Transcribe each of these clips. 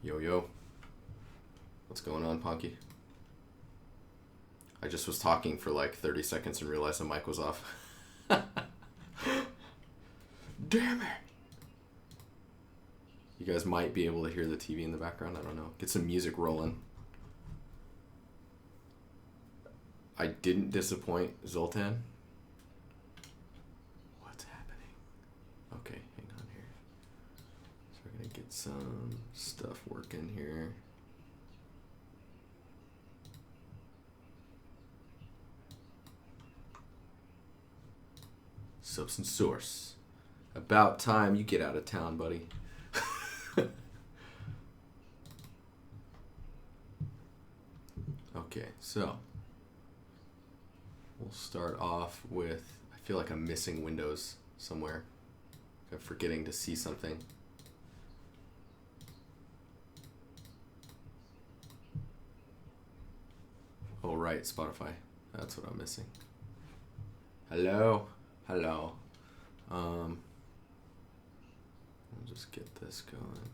Yo, yo. What's going on, Ponky? I just was talking for like 30 seconds and realized the mic was off. Damn it! You guys might be able to hear the TV in the background. I don't know. Get some music rolling. I didn't disappoint Zoltan. What's happening? Okay, hang on here. So we're going to get some stuff working here. Substance source. About time you get out of town, buddy. Okay, so we'll start off with, I feel like I'm missing windows somewhere. I'm forgetting to see something. Oh, right, Spotify. That's what I'm missing. Hello? Hello. We'll just get this going.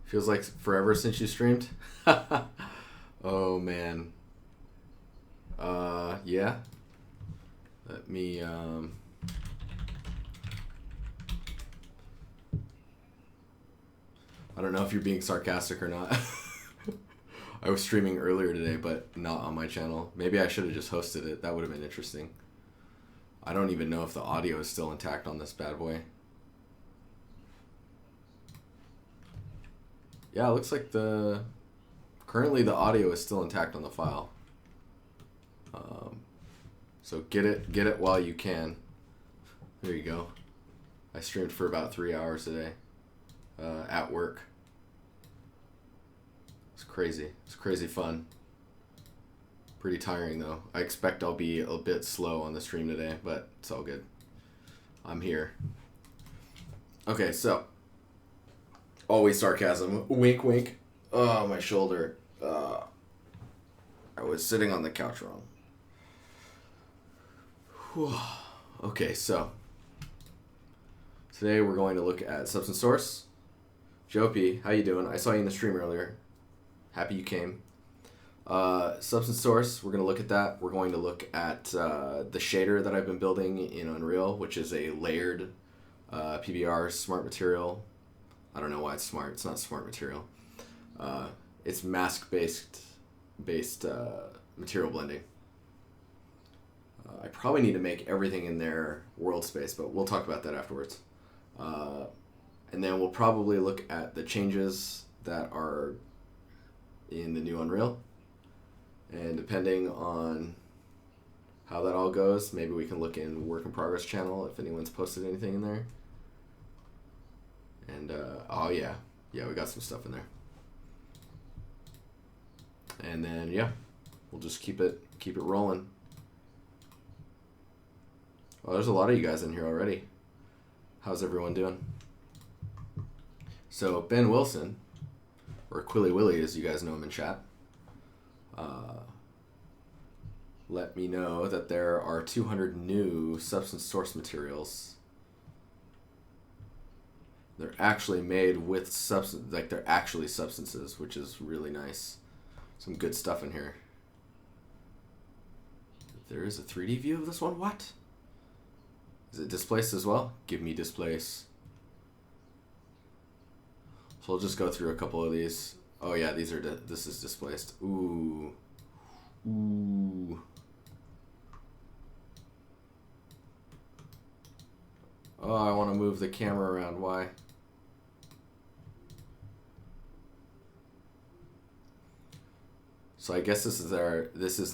Feels like forever since you streamed. Oh man. Yeah. Let me I don't know if you're being sarcastic or not. I was streaming earlier today, but not on my channel. Maybe I should have just hosted it. That would have been interesting. I don't even know if the audio is still intact on this bad boy. Yeah, it looks like currently the audio is still intact on the file. So get it while you can. There you go. I streamed for about 3 hours today at work. It's crazy. It's crazy fun. Pretty tiring though. I expect I'll be a bit slow on the stream today, but it's all good. I'm here. Okay, so always sarcasm. Wink, wink. Oh, my shoulder. I was sitting on the couch wrong. Whew. Okay, so today we're going to look at substance source. Jopi, how you doing? I saw you in the stream earlier. Happy you came. Substance source, we're going to look at that. We're going to look at the shader that I've been building in Unreal, which is a layered PBR smart material. I don't know why it's smart. It's not smart material. It's mask-based material blending. I probably need to make everything in there world space, but we'll talk about that afterwards. And then we'll probably look at the changes that are in the new Unreal. And depending on how that all goes, maybe we can look in work in progress channel if anyone's posted anything in there. And oh yeah, we got some stuff in there. And then yeah, we'll just keep it rolling. Oh, there's a lot of you guys in here already. How's everyone doing? So Ben Wilson, or Quilly Willy as you guys know him in chat, let me know that there are 200 new substance source materials. They're actually made with substance, like they're actually substances, which is really nice. Some good stuff in here. There is a 3D view of this one? What? Is it displaced as well? Give me displace. So we'll just go through a couple of these. Oh yeah, these are, this is displaced. Ooh. Ooh. Oh, I want to move the camera around. Why? So I guess this is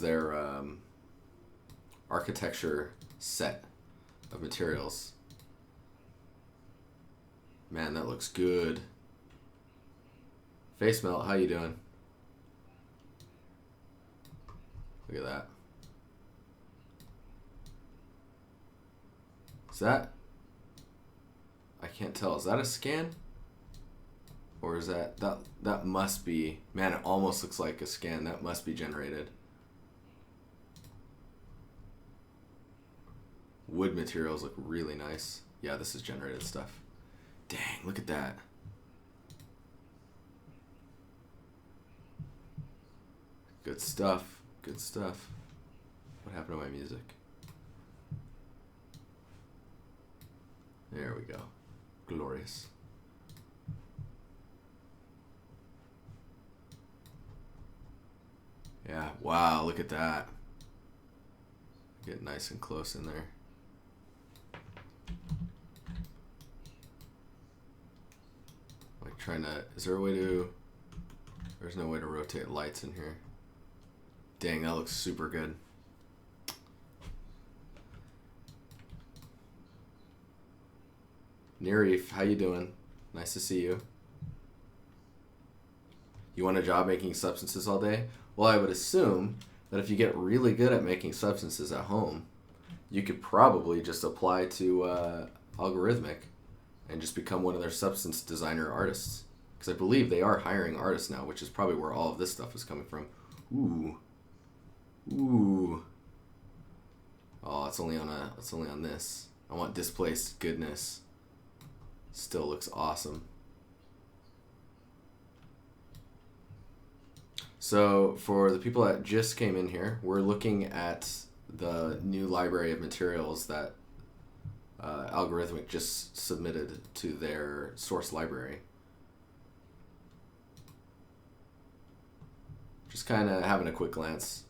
their architecture set of materials. Man, that looks good. Face melt, how you doing? Look at that. Is that? I can't tell. Is that a scan? Or is that must be, man, it almost looks like a scan. That must be generated. wood materials look really nice. Yeah, this is generated stuff. Dang, look at that. Good stuff. Good stuff. What happened to my music? There we go. Glorious. Yeah, wow, look at that. Get nice and close in there. Like trying to, is there a way to, there's no way to rotate lights in here. Dang, that looks super good. Nerif, how you doing? Nice to see you. You want a job making substances all day? Well, I would assume that if you get really good at making substances at home, you could probably just apply to Algorithmic and just become one of their substance designer artists. Because I believe they are hiring artists now, which is probably where all of this stuff is coming from. Ooh. Ooh. Oh, it's only on this. I want displaced goodness. Still looks awesome. So for the people that just came in here, we're looking at the new library of materials that Algorithmic just submitted to their source library. Just kind of having a quick glance.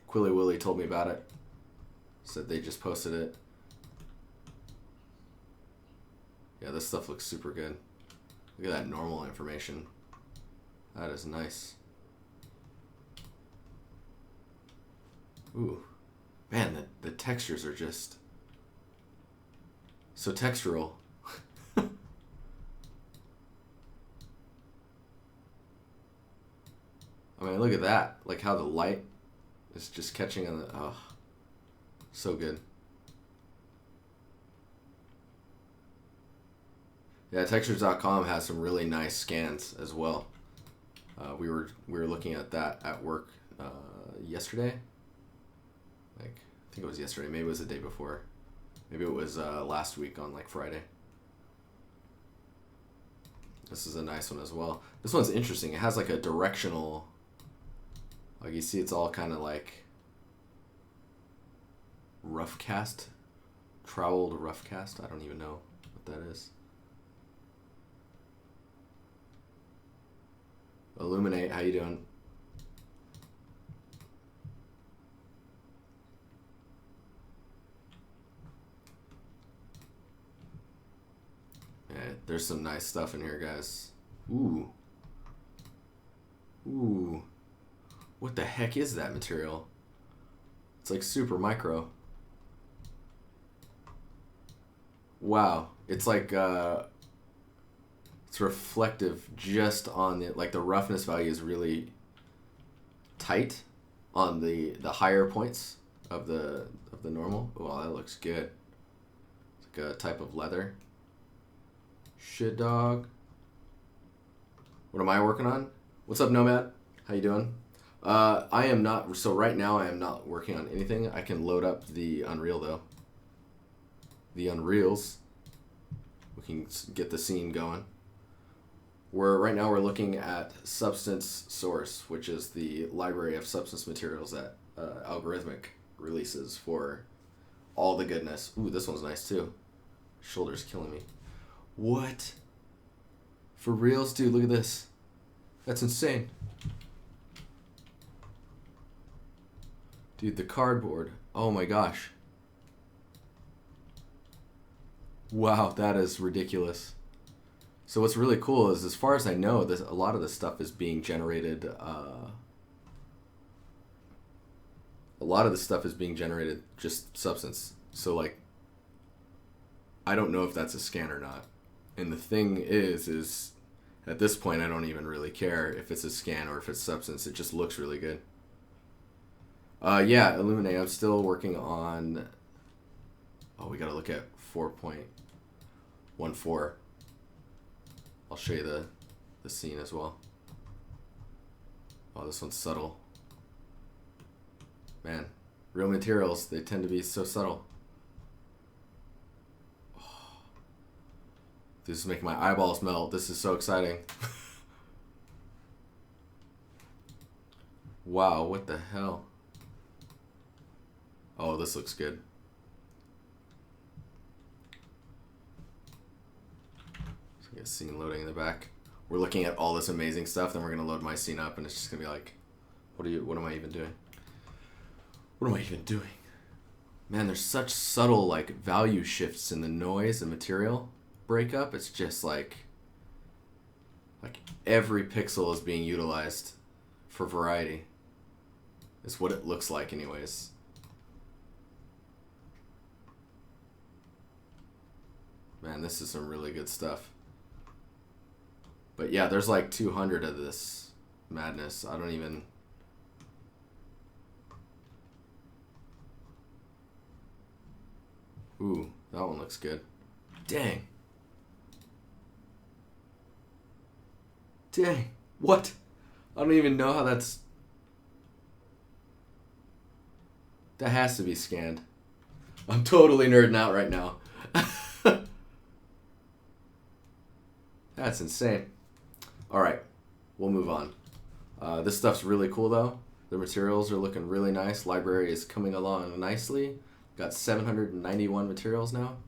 Quilly Willy told me about it. Said they just posted it. Yeah, this stuff looks super good. Look at that normal information. That is nice. Ooh. Man, the textures are just so textural. I mean, look at that. Like how the light is just catching on the... Oh, so good. Yeah, textures.com has some really nice scans as well. We were looking at that at work yesterday. Like, I think it was yesterday. Maybe it was the day before. Maybe it was last week on like Friday. This is a nice one as well. This one's interesting. It has like a directional... Like you see, it's all kind of like rough cast, troweled rough cast. I don't even know what that is. Illuminate, how you doing? Yeah, there's some nice stuff in here, guys. Ooh. Ooh. What the heck is that material? It's like super micro. Wow. It's like it's reflective just on the, like the roughness value is really tight on the higher points of the normal. Wow, that looks good. It's like a type of leather. Shit, dog. What am I working on? What's up, Nomad? How you doing? I am not, so right now I am not working on anything. I can load up the Unreal though. The Unreals. We can get the scene going. Right now we're looking at Substance Source, which is the library of substance materials that Algorithmic releases for all the goodness. Ooh, this one's nice too. Shoulder's killing me. What? For reals, dude, look at this. That's insane. Dude, the cardboard. Oh my gosh. Wow, that is ridiculous. So what's really cool is, as far as I know, a lot of this stuff is being generated. A lot of this stuff is being generated just substance. So like, I don't know if that's a scan or not. And the thing is at this point I don't even really care if it's a scan or if it's substance. It just looks really good. Yeah, Illuminate. I'm still working on... Oh, we gotta look at 4.14. I'll show you the scene as well. Oh, this one's subtle. Man, Real materials, they tend to be so subtle. This is making my eyeballs melt. This is so exciting. Wow, what the hell? Oh, this looks good. So I get scene loading in the back. We're looking at all this amazing stuff, then we're gonna load my scene up, and it's just gonna be like, what am I even doing? What am I even doing? Man, there's such subtle like value shifts in the noise and material breakup. It's just like every pixel is being utilized for variety. Is what it looks like anyways. Man, this is some really good stuff. But yeah, there's like 200 of this madness. I don't even... Ooh, that one looks good. Dang. Dang. What? I don't even know how that's... That has to be scanned. I'm totally nerding out right now. That's insane. Alright, we'll move on. This stuff's really cool though. The materials are looking really nice. Library is coming along nicely. Got 791 materials now.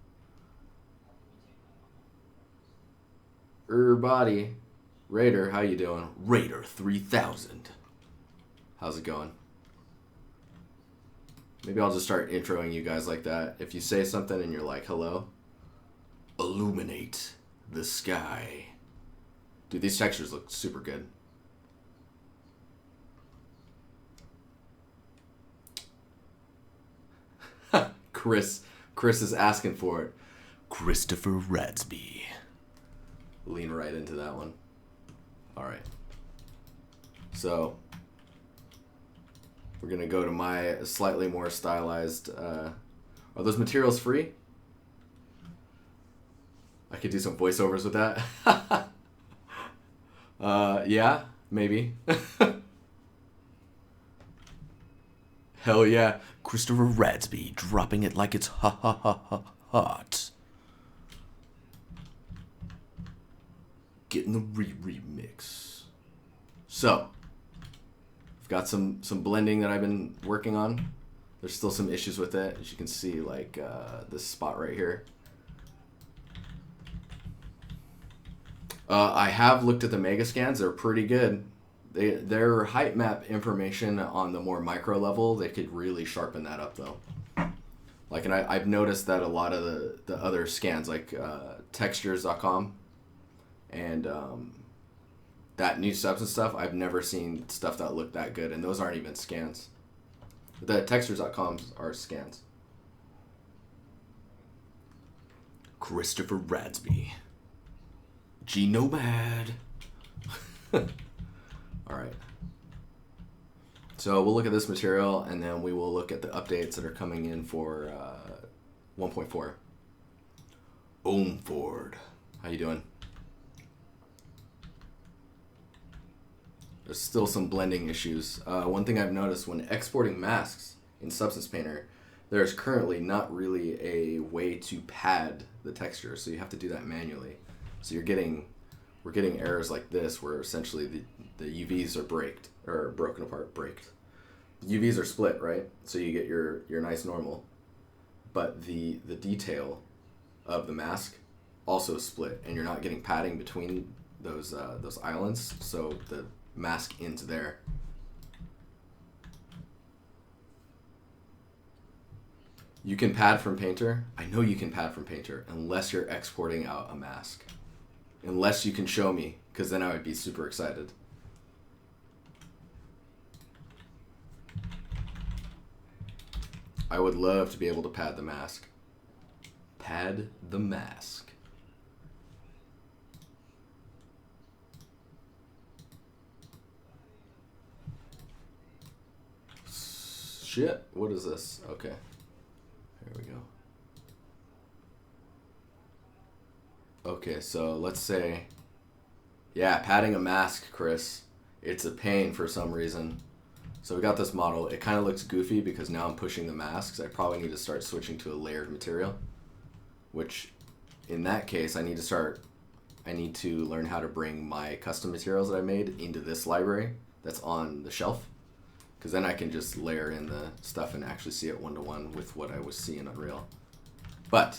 Body. Raider, how you doing? Raider 3000. How's it going? Maybe I'll just start introing you guys like that. If you say something and you're like, hello, illuminate the sky. Dude, these textures look super good. Chris is asking for it. Christopher Radsby. Lean right into that one. All right. So we're gonna go to my slightly more stylized. Are those materials free? I could do some voiceovers with that. Yeah, maybe. Hell yeah. Christopher Radsby dropping it like it's hot. Getting the remix. So, I've got some blending that I've been working on. There's still some issues with it. As you can see, like this spot right here. I have looked at the mega scans. They're pretty good. Their height map information on the more micro level, they could really sharpen that up though. Like, and I've noticed that a lot of the other scans, like textures.com and that new substance stuff, I've never seen stuff that looked that good, and those aren't even scans. The textures.com are scans. Christopher Radsby. G-Nomad. Alright. So we'll look at this material, and then we will look at the updates that are coming in for 1.4. Omford. How you doing? There's still some blending issues. One thing I've noticed when exporting masks in Substance Painter, there's currently not really a way to pad the texture, so you have to do that manually. So we're getting errors like this where essentially the UVs are broken apart. The UVs are split, right? So you get your nice normal, but the detail of the mask also split, and you're not getting padding between those islands, so the mask ends there. You can pad from Painter. I know you can pad from Painter unless you're exporting out a mask. Unless you can show me, because then I would be super excited. I would love to be able to pad the mask. Pad the mask. Shit, what is this? Okay, here we go. Okay, so let's say, yeah, padding a mask, Chris. It's a pain for some reason. So we got this model. It kind of looks goofy because now I'm pushing the masks. I probably need to start switching to a layered material, which in that case, I need to learn how to bring my custom materials that I made into this library that's on the shelf, because then I can just layer in the stuff and actually see it one-to-one with what I was seeing in Unreal. But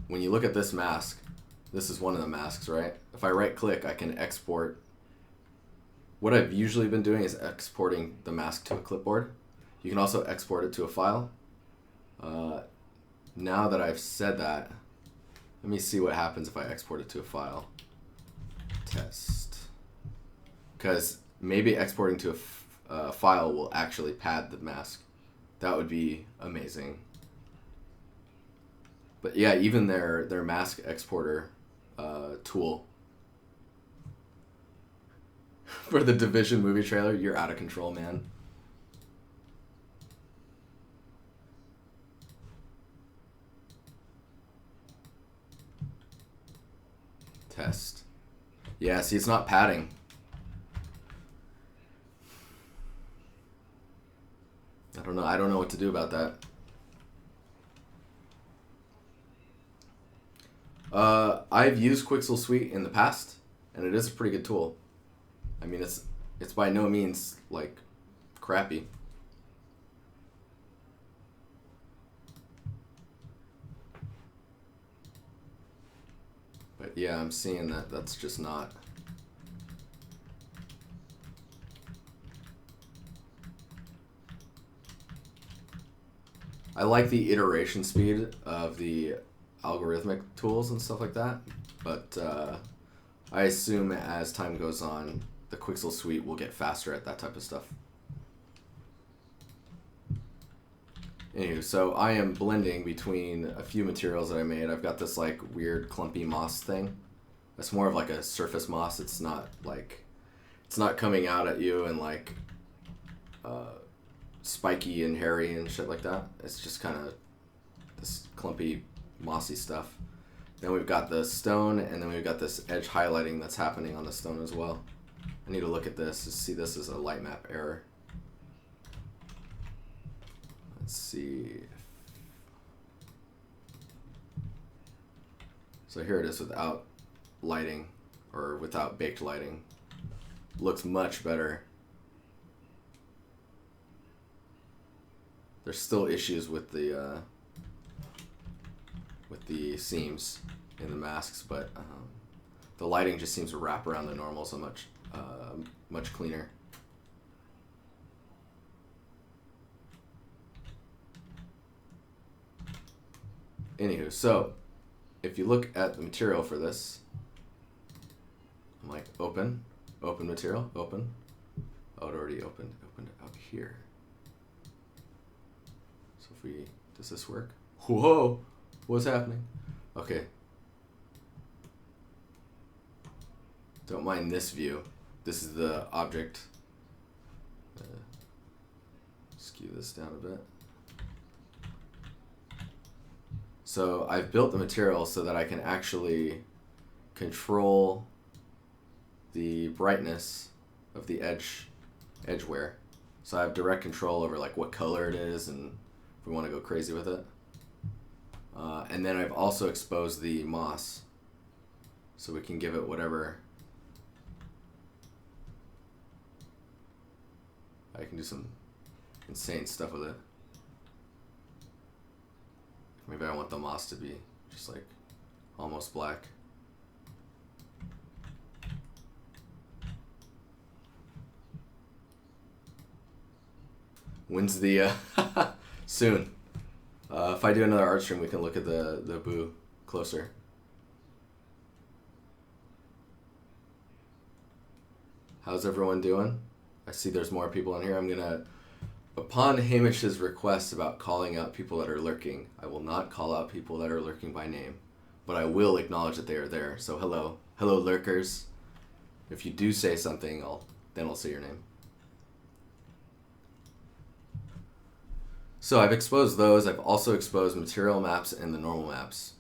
when you look at this mask, this is one of the masks, right? If I right-click, I can export. What I've usually been doing is exporting the mask to a clipboard. You can also export it to a file. Now that I've said that, let me see what happens if I export it to a file. Test. Because maybe exporting to a file will actually pad the mask. That would be amazing. But yeah, even their mask exporter tool for the Division movie trailer, you're out of control, man. Test. Yeah, see, it's not padding. I don't know what to do about that. I've used Quixel Suite in the past, and it is a pretty good tool. I mean, it's by no means like crappy. But yeah, I'm seeing that that's just not. I like the iteration speed of the algorithmic tools and stuff like that, but I assume as time goes on, the Quixel Suite will get faster at that type of stuff. Anywho, so I am blending between a few materials that I made. I've got this like weird clumpy moss thing. It's more of like a surface moss. It's not coming out at you and like spiky and hairy and shit like that. It's just kind of this clumpy mossy stuff. Then we've got the stone, and then we've got this edge highlighting that's happening on the stone as well. I need to look at this to see this as a light map error. Let's see. So here it is without lighting, or without baked lighting. Looks much better. There's still issues with the seams in the masks, but the lighting just seems to wrap around the normal so much cleaner. Anywho, so if you look at the material for this, I'm like open material, open. Oh, it already opened it out here. So if does this work? Whoa, what's happening? Okay. Don't mind this view. This is the object. Skew this down a bit. So I've built the material so that I can actually control the brightness of the edgeware. So I have direct control over like what color it is and if we want to go crazy with it. And then I've also exposed the moss so we can give it whatever. I can do some insane stuff with it. Maybe I want the moss to be just like almost black. When's the soon? If I do another art stream, we can look at the boo closer. How's everyone doing? I see there's more people in here. I'm gonna, upon Hamish's request about calling out people that are lurking, I will not call out people that are lurking by name, but I will acknowledge that they are there. So hello lurkers. If you do say something, then I'll say your name. So I've exposed those. I've also exposed material maps and the normal maps.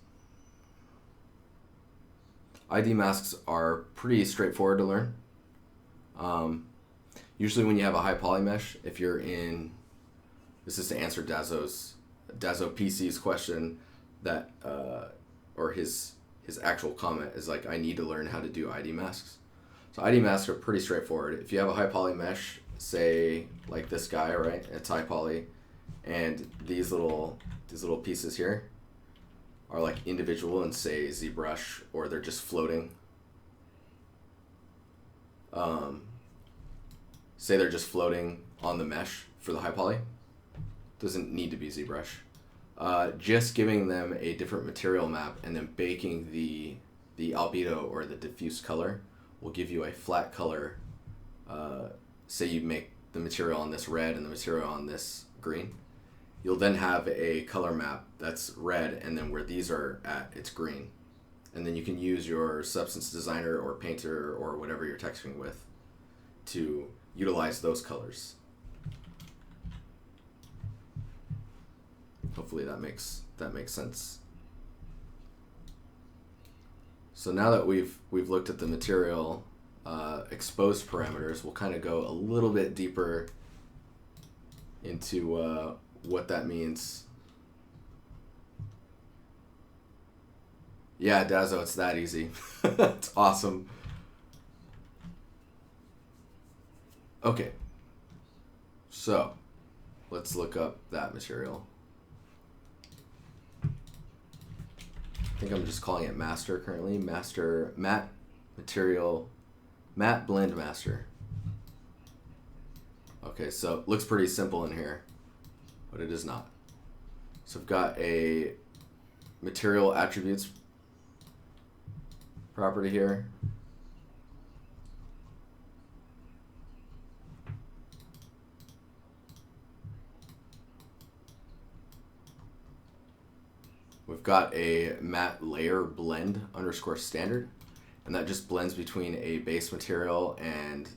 ID masks are pretty straightforward to learn. Usually when you have a high poly mesh, if you're in, this is to answer Dazo PC's question that, or his actual comment is like, I need to learn how to do ID masks. So ID masks are pretty straightforward. If you have a high poly mesh, say like this guy, right? It's high poly, and these little pieces here are like individual and say ZBrush, or they're just floating. Say they're just floating on the mesh for the high poly. Doesn't need to be ZBrush. Just giving them a different material map and then baking the albedo or the diffuse color will give you a flat color. Say you make the material on this red and the material on this green. You'll then have a color map that's red, and then where these are at, it's green. And then you can use your Substance Designer or Painter or whatever you're texturing with to utilize those colors. Hopefully that makes sense. So now that we've looked at the material exposed parameters, we'll kind of go a little bit deeper into what that means. Yeah, Dazo, it's that easy. It's awesome. Okay, so let's look up that material. I think I'm just calling it master currently. Master, matte material, matte blend master. Okay, so it looks pretty simple in here, but it is not. So I've got a material attributes property here. We've got a matte layer blend underscore standard, and that just blends between a base material and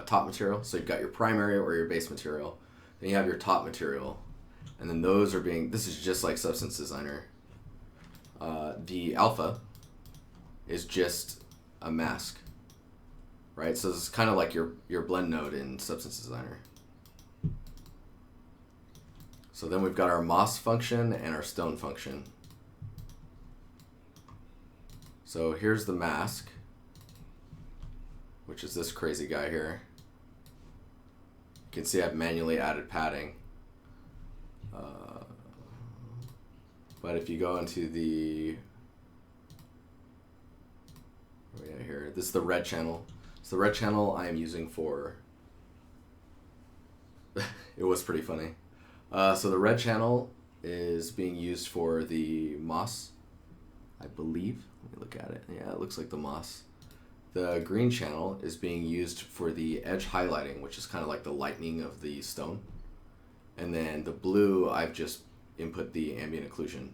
top material. So you've got your primary or your base material, then you have your top material, and then those are being, this is just like Substance Designer. The alpha is just a mask, right? So this is kind of like your blend node in Substance Designer. So then we've got our moss function and our stone function. So here's the mask, which is this crazy guy here. You can see I've manually added padding. But if you go into the, here, this is the red channel. So the red channel I am using for, it was pretty funny. So the red channel is being used for the moss, I believe. Let me look at it. Yeah, it looks like the moss. The green channel is being used for the edge highlighting, which is kind of like the lightening of the stone. And then the blue, I've just input the ambient occlusion.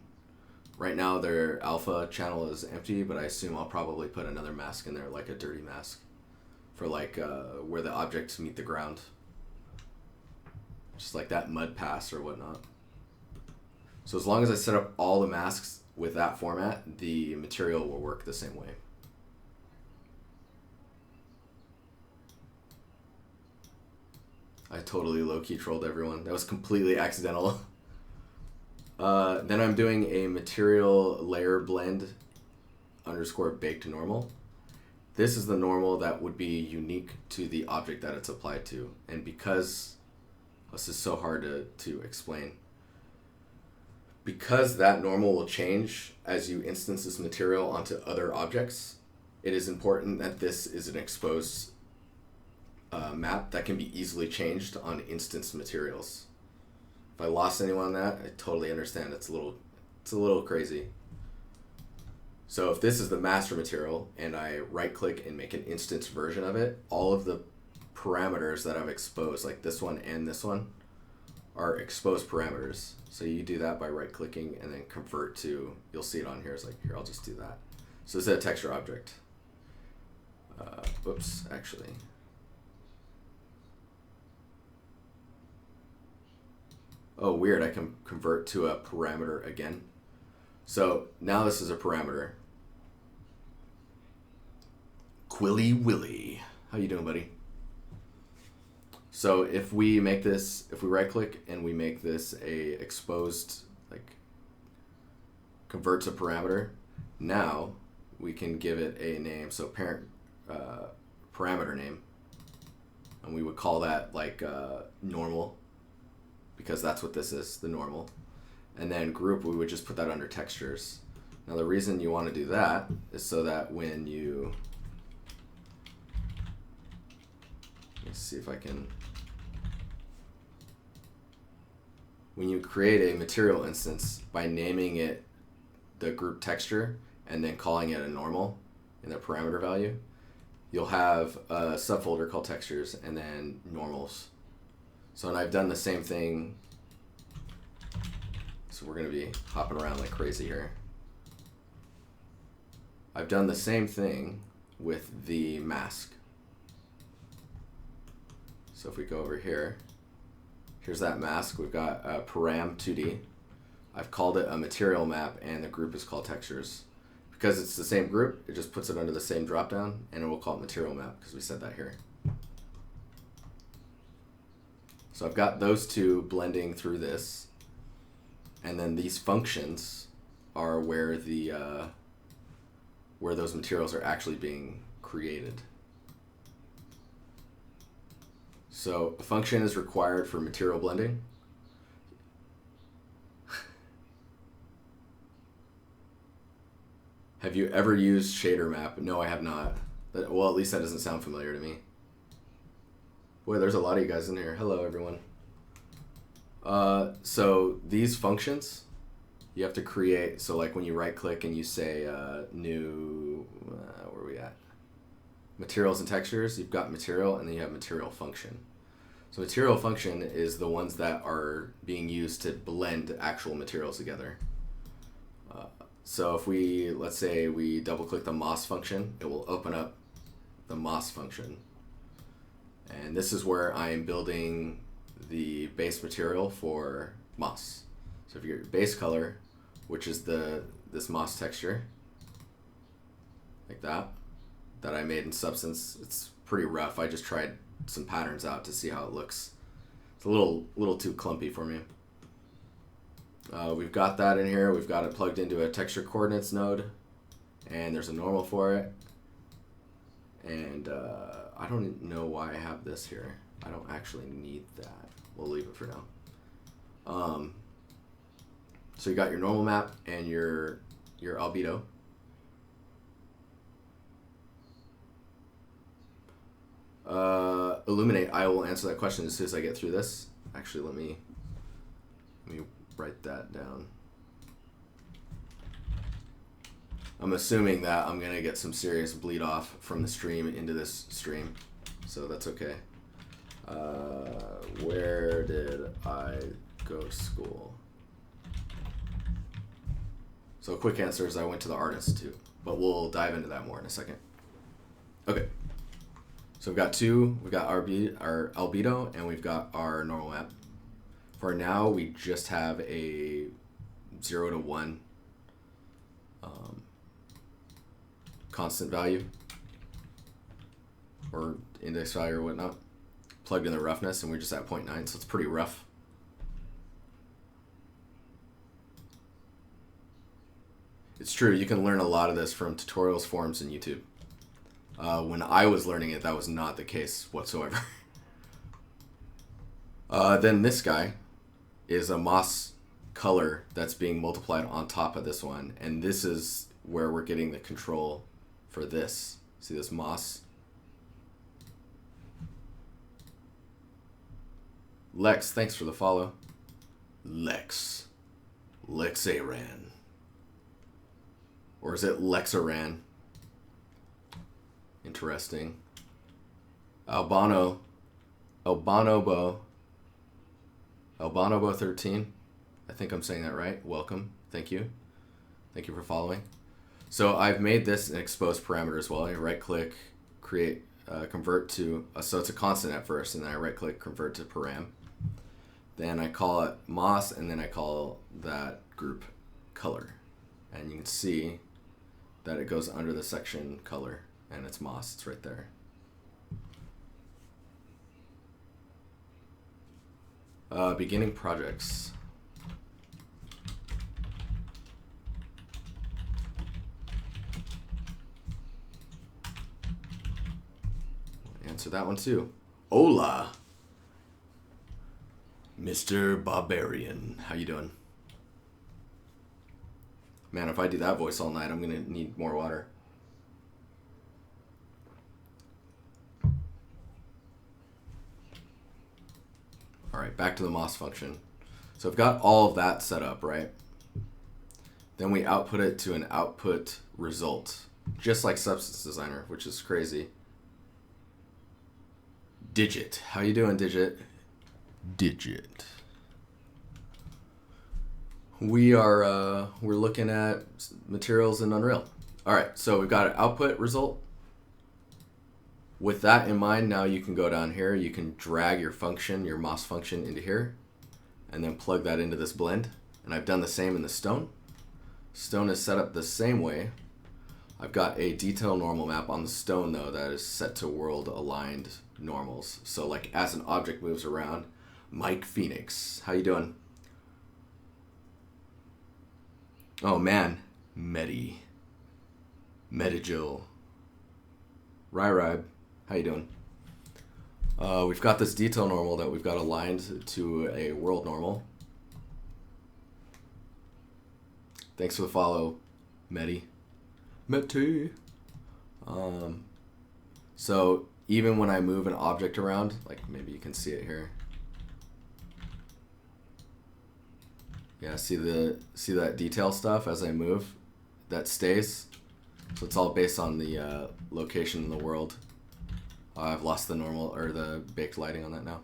Right now their alpha channel is empty, but I assume I'll probably put another mask in there, like a dirty mask, for like where the objects meet the ground. Just like that mud pass or whatnot. So as long as I set up all the masks with that format, the material will work the same way. I totally low-key trolled everyone. That was completely accidental. Then I'm doing a material layer blend underscore baked normal. This is the normal that would be unique to the object that it's applied to. And because, this is so hard to explain, because that normal will change as you instance this material onto other objects, it is important that this is an exposed map that can be easily changed on instance materials. If I lost anyone on that, I totally understand. It's a little crazy. So if this is the master material and I right click and make an instance version of it, all of the parameters that I've exposed, like this one and this one, are exposed parameters. So you do that by right clicking and then convert to, you'll see it on here. It's like, here, I'll just do that. So this is a texture object. Whoops, actually. Oh, weird, I can convert to a parameter again. So now this is a parameter. Quilly Willy. How you doing, buddy? So if we make this, if we right click and we make this a exposed, like convert to parameter, now we can give it a name. So parent parameter name, and we would call that like normal, because that's what this is, the normal. And then group, we would just put that under textures. Now the reason you want to do that is so that when you, let's see if I can, when you create a material instance by naming it the group texture and then calling it a normal in the parameter value, you'll have a subfolder called textures and then normals. So, and I've done the same thing. So we're going to be hopping around like crazy here. I've done the same thing with the mask. So if we go over here, here's that mask. We've got a param2D. I've called it a material map, and the group is called textures. Because it's the same group, it just puts it under the same dropdown, and it will call it material map because we said that here. So I've got those two blending through this, and then these functions are where the where those materials are actually being created. So a function is required for material blending. Have you ever used shader map? No, I have not. Well, at least that doesn't sound familiar to me. Boy, there's a lot of you guys in here. Hello, everyone. So these functions, you have to create. So like when you right click and you say new, where are we at? Materials and textures, you've got material and then you have material function. So material function is the ones that are being used to blend actual materials together. So if we, let's say we double click the moss function, it will open up the moss function. And this is where I am building the base material for moss. So if you get your base color, which is this moss texture, like that I made in Substance. It's pretty rough. I just tried some patterns out to see how it looks. It's a little too clumpy for me. We've got that in here. We've got it plugged into a texture coordinates node, and there's a normal for it. And I don't know why I have this here. I don't actually need that. We'll leave it for now. So you got your normal map and your albedo. Illuminate, I will answer that question as soon as I get through this. Actually, let me write that down. I'm assuming that I'm gonna get some serious bleed off from the stream into this stream, so that's okay. Where did I go to school? So a quick answer is I went to the Art Institute, but we'll dive into that more in a second. Okay. So we've got our albedo, and we've got our normal map. For now, we just have a 0 to 1 constant value or index value or whatnot plugged in the roughness, and we're just at 0.9, so it's pretty rough. It's true, you can learn a lot of this from tutorials, forums, and YouTube. When I was learning it, that was not the case whatsoever. Then this guy is a moss color that's being multiplied on top of this one, and this is where we're getting the control for this. See this moss? Lex, thanks for the follow. Lexaran. Or is it Lexaran? Interesting. Albanobo 13. I think I'm saying that right. Welcome. Thank you. Thank you for following. So I've made this an exposed parameter as well. I right click, create, convert to, so it's a constant at first, and then I right click, convert to param. Then I call it moss, and then I call that group color. And you can see that it goes under the section color, and it's moss. It's right there. Beginning projects. Answer that one too. Hola, Mr. Barbarian. How you doing? Man, if I do that voice all night, I'm gonna need more water. All right, back to the MOS function. So I've got all of that set up, right? Then we output it to an output result, just like Substance Designer, which is crazy. Digit. How you doing, Digit? Digit. We're looking at materials in Unreal. All right, so we've got an output result. With that in mind, now you can go down here. You can drag your function, your MOS function, into here, and then plug that into this blend. And I've done the same in the stone. Stone is set up the same way. I've got a detail normal map on the stone, though, that is set to world aligned normals. So like as an object moves around, Mike Phoenix, how you doing? Oh man, Medijil, Ryrib, how you doing? We've got this detail normal that we've got aligned to a world normal. Thanks for the follow, Medi. So even when I move an object around, like maybe you can see it here. Yeah, see that detail stuff as I move? That stays. So it's all based on the location in the world. I've lost the normal or the baked lighting on that now.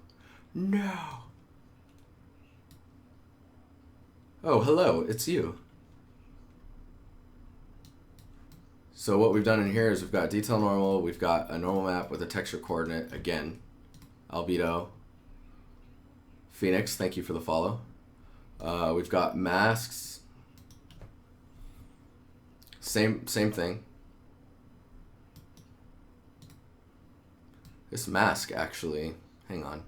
No. Oh, hello, it's you. So what we've done in here is we've got detail normal, we've got a normal map with a texture coordinate, again, albedo. Phoenix, thank you for the follow. We've got masks, same thing. This mask actually, hang on.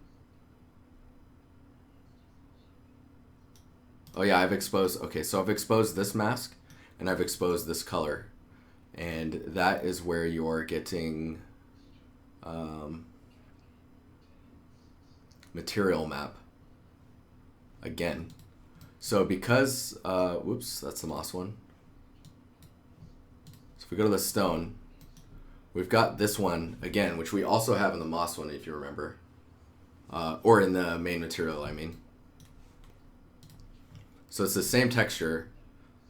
Oh yeah, I've exposed, okay, so I've exposed this mask and I've exposed this color. And that is where you're getting material map again. So because, whoops, that's the MOS one. So if we go to the stone, we've got this one again, which we also have in the MOS one, if you remember. Or in the main material, I mean. So it's the same texture.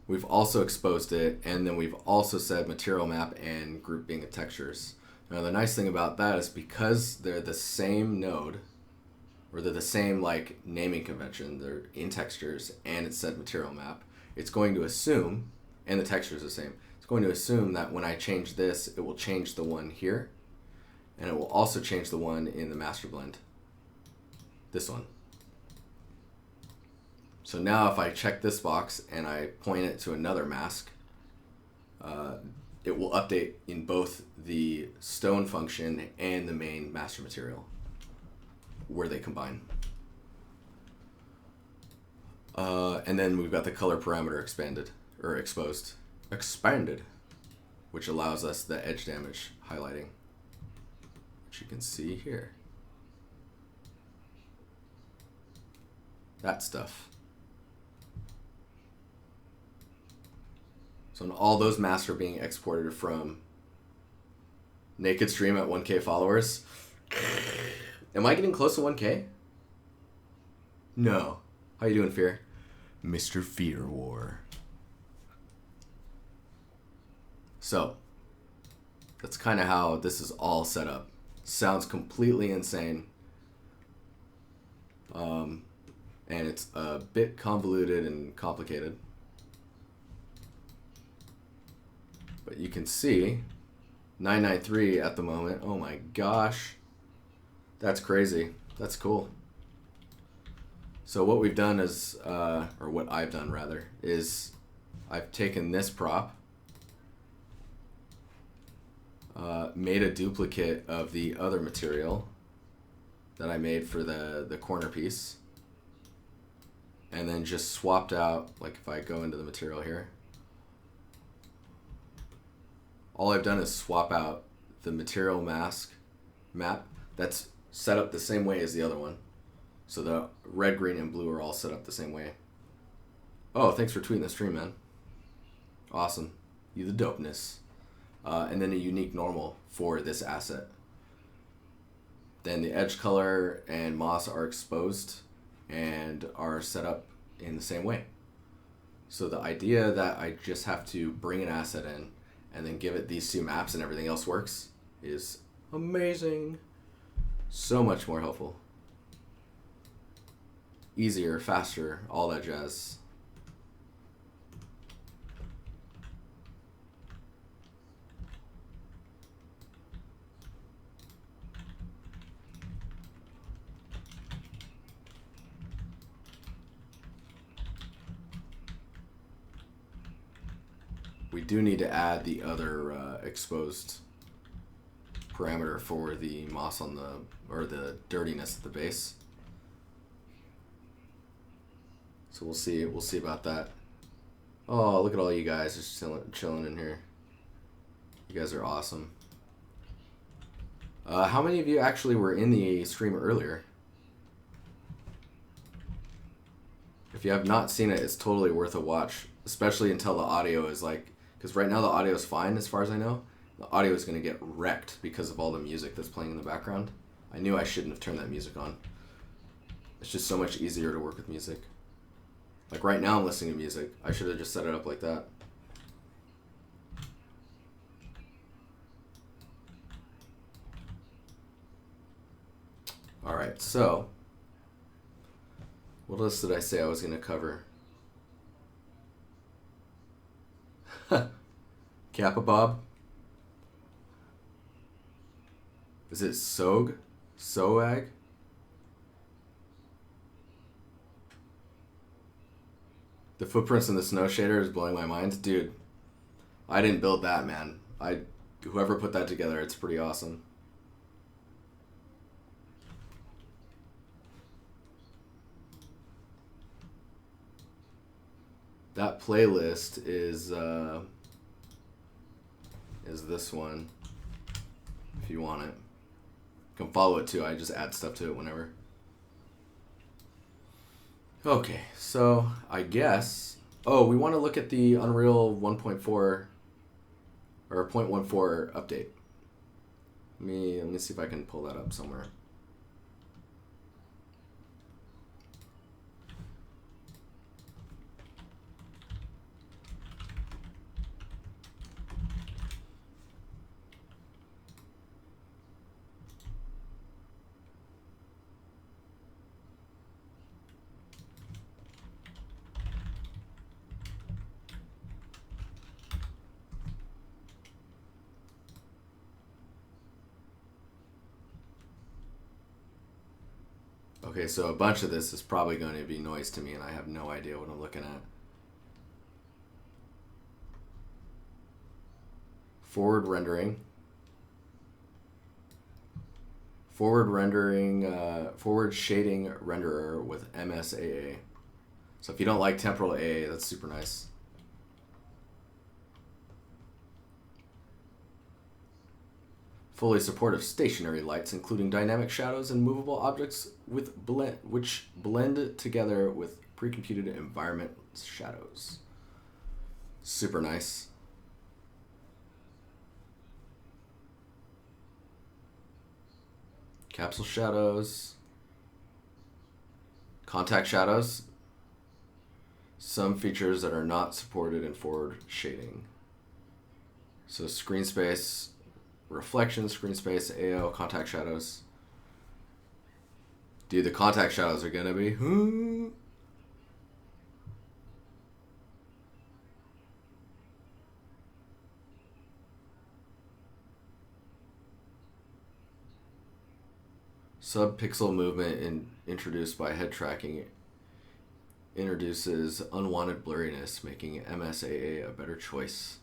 We've also exposed it, and then we've also said material map and grouping of textures. Now the nice thing about that is because they're the same node, or they're the same like naming convention, they're in textures, and it said material map, it's going to assume, and the texture is the same, it's going to assume that when I change this, it will change the one here, and it will also change the one in the master blend. This one. So now if I check this box and I point it to another mask, it will update in both the stone function and the main master material where they combine. And then we've got the color parameter expanded, which allows us the edge damage highlighting, which you can see here. That stuff. So all those masks are being exported from Naked Stream at 1K followers. Am I getting close to 1K? No. How you doing, Fear? Mr. Fear War. So, that's kind of how this is all set up. Sounds completely insane. And it's a bit convoluted and complicated. But you can see 993 at the moment. Oh my gosh. That's crazy. That's cool. So what we've done is, or what I've done rather, is I've taken this prop, made a duplicate of the other material that I made for the corner piece. and then just swapped out, like if I go into the material here, all I've done is swap out the material mask map that's set up the same way as the other one. So the red, green, and blue are all set up the same way. Oh, thanks for tweeting the stream, man. Awesome. You the dopeness. And then a unique normal for this asset. Then the edge color and moss are exposed and are set up in the same way. So the idea that I just have to bring an asset in and then give it these two maps and everything else works is amazing. So much more helpful. Easier, faster, all that jazz. We do need to add the other exposed parameter for the moss on the, or the dirtiness at the base. So we'll see about that. Oh, look at all you guys just chilling in here. You guys are awesome. How many of you actually were in the stream earlier? If you have not seen it, it's totally worth a watch, especially until the audio is like, because right now the audio is fine as far as I know. The audio is going to get wrecked because of all the music that's playing in the background. I knew I shouldn't have turned that music on. It's just so much easier to work with music. Like right now I'm listening to music. I should have just set it up like that. Alright, so what else did I say I was going to cover? Kappa Bob? Is it Sog? Soag? The footprints in the snow shader is blowing my mind. Dude, I didn't build that, man. Whoever put that together, it's pretty awesome. That playlist is this one, if you want it. You can follow it too. I just add stuff to it whenever. Okay, so I guess, oh, we want to look at the Unreal 1.4 or 0.14 update. Let me see if I can pull that up somewhere. Okay, so a bunch of this is probably going to be noise to me, and I have no idea what I'm looking at. Forward rendering. Forward shading renderer with MSAA. So if you don't like temporal AA, that's super nice. Fully supportive stationary lights, including dynamic shadows and movable objects which blend together with pre-computed environment shadows. Super nice. Capsule shadows. Contact shadows. Some features that are not supported in forward shading. So screen space, reflection, screen space, AO, contact shadows. Dude, the contact shadows are gonna be... Subpixel movement introduced by head tracking introduces unwanted blurriness, making MSAA a better choice.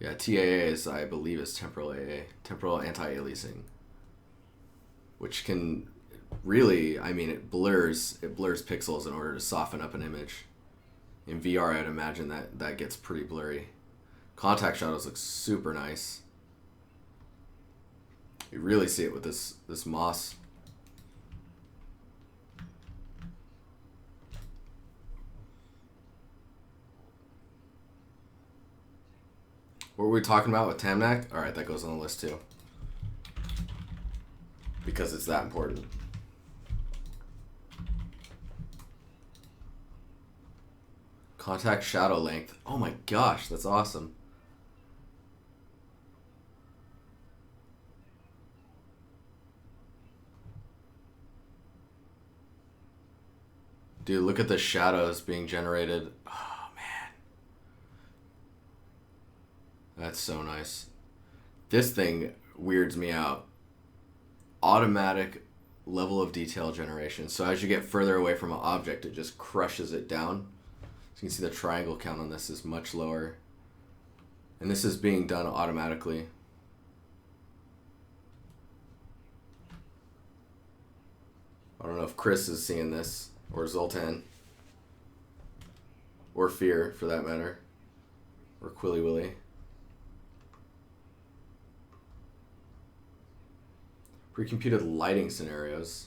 Yeah, TAA is, I believe, is temporal AA, temporal anti-aliasing, which can really, I mean, it blurs pixels in order to soften up an image. In VR, I'd imagine that gets pretty blurry. Contact shadows look super nice. You really see it with this moss. What were we talking about with Tamnak? Alright, that goes on the list too. Because it's that important. Contact shadow length. Oh my gosh, that's awesome. Dude, look at the shadows being generated. Oh, man. That's so nice. This thing weirds me out. Automatic level of detail generation. So as you get further away from an object, it just crushes it down. So you can see the triangle count on this is much lower. And this is being done automatically. I don't know if Chris is seeing this. Or Zoltan. Or Fear, for that matter. Or Quilly Willy. Pre-computed lighting scenarios.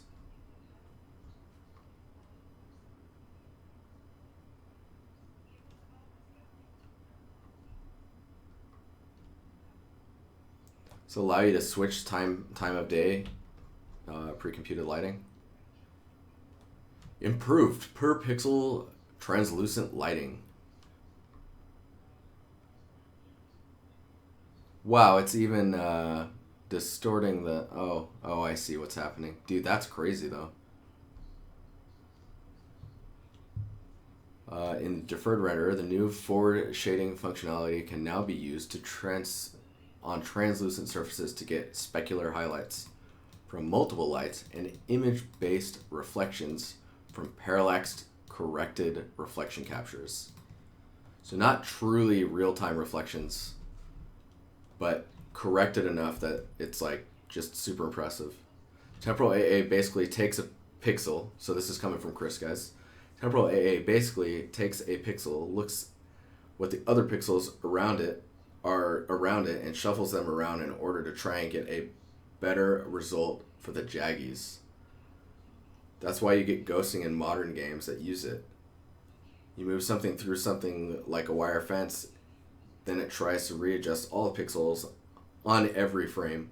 So allow you to switch time of day. Pre-computed lighting. Improved per pixel translucent lighting. Wow, it's even distorting the... Oh, I see what's happening. Dude, that's crazy, though. In deferred render, the new forward shading functionality can now be used to on translucent surfaces to get specular highlights from multiple lights and image-based reflections from parallaxed corrected reflection captures. So not truly real-time reflections, but corrected enough that it's like just super impressive. Temporal AA basically takes a pixel, so this is coming from Chris, guys. Temporal AA basically takes a pixel, looks what the other pixels around it are around it, and shuffles them around in order to try and get a better result for the jaggies. That's why you get ghosting in modern games that use it. You move something through something like a wire fence, then it tries to readjust all the pixels on every frame.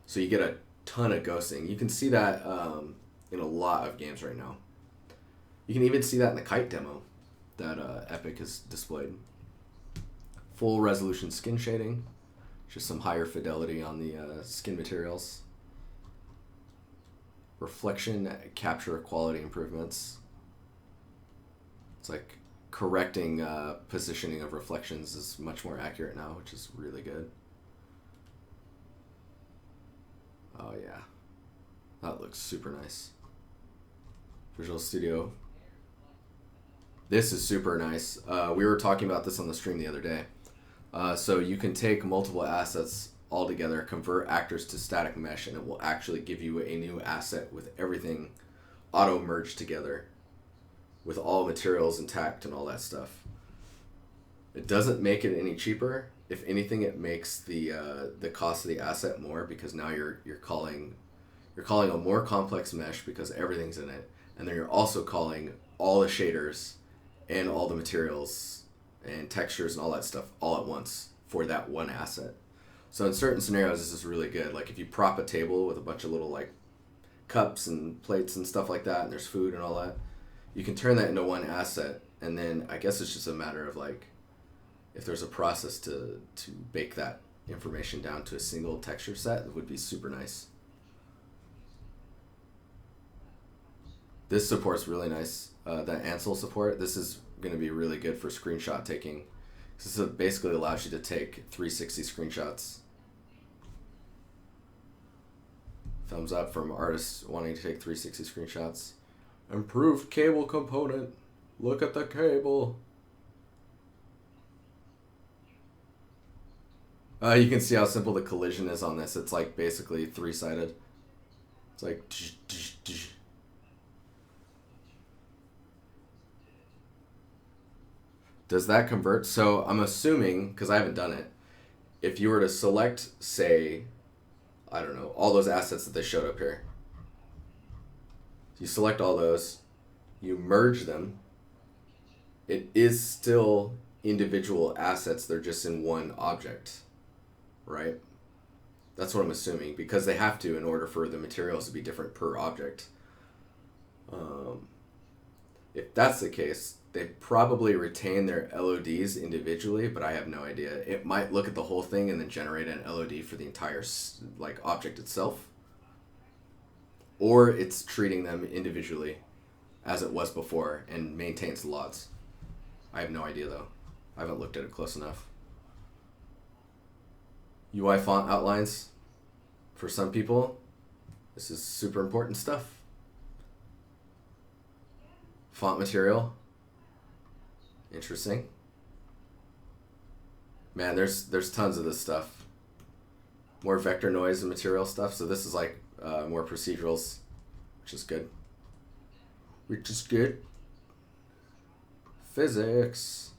So you get a ton of ghosting. You can see that in a lot of games right now. You can even see that in the Kite demo that Epic has displayed. Full resolution skin shading, just some higher fidelity on the skin materials. Reflection capture quality improvements. It's like correcting positioning of reflections is much more accurate now, which is really good. Oh yeah, that looks super nice. Visual Studio. This is super nice. We were talking about this on the stream the other day. So you can take multiple assets all together, convert actors to static mesh, and it will actually give you a new asset with everything auto merged together with all materials intact and all that stuff. It doesn't make it any cheaper. If anything, it makes the cost of the asset more, because now you're calling a more complex mesh because everything's in it, and then you're also calling all the shaders and all the materials and textures and all that stuff all at once for that one asset. So in certain scenarios, this is really good. Like if you prop a table with a bunch of little like cups and plates and stuff like that, and there's food and all that, you can turn that into one asset, and then I guess it's just a matter of like, if there's a process to bake that information down to a single texture set, it would be super nice. This support's really nice. That Ansel support, this is going to be really good for screenshot taking. This basically allows you to take 360 screenshots. Thumbs up from artists wanting to take 360 screenshots. Improved cable component. Look at the cable. You can see how simple the collision is on this. It's like basically three-sided. It's like... Does that convert? So I'm assuming, because I haven't done it, if you were to select, say, I don't know, all those assets that they showed up here. You select all those, you merge them. It is still individual assets. They're just in one object, right? That's what I'm assuming, because they have to in order for the materials to be different per object. If that's the case, they probably retain their LODs individually, but I have no idea. It might look at the whole thing and then generate an LOD for the entire like object itself, or it's treating them individually as it was before and maintains the logs. I have no idea though. I haven't looked at it close enough. UI font outlines. For some people, this is super important stuff. Font material. Interesting. Man, there's tons of this stuff. More vector noise and material stuff. So this is like more procedurals, which is good. Physics.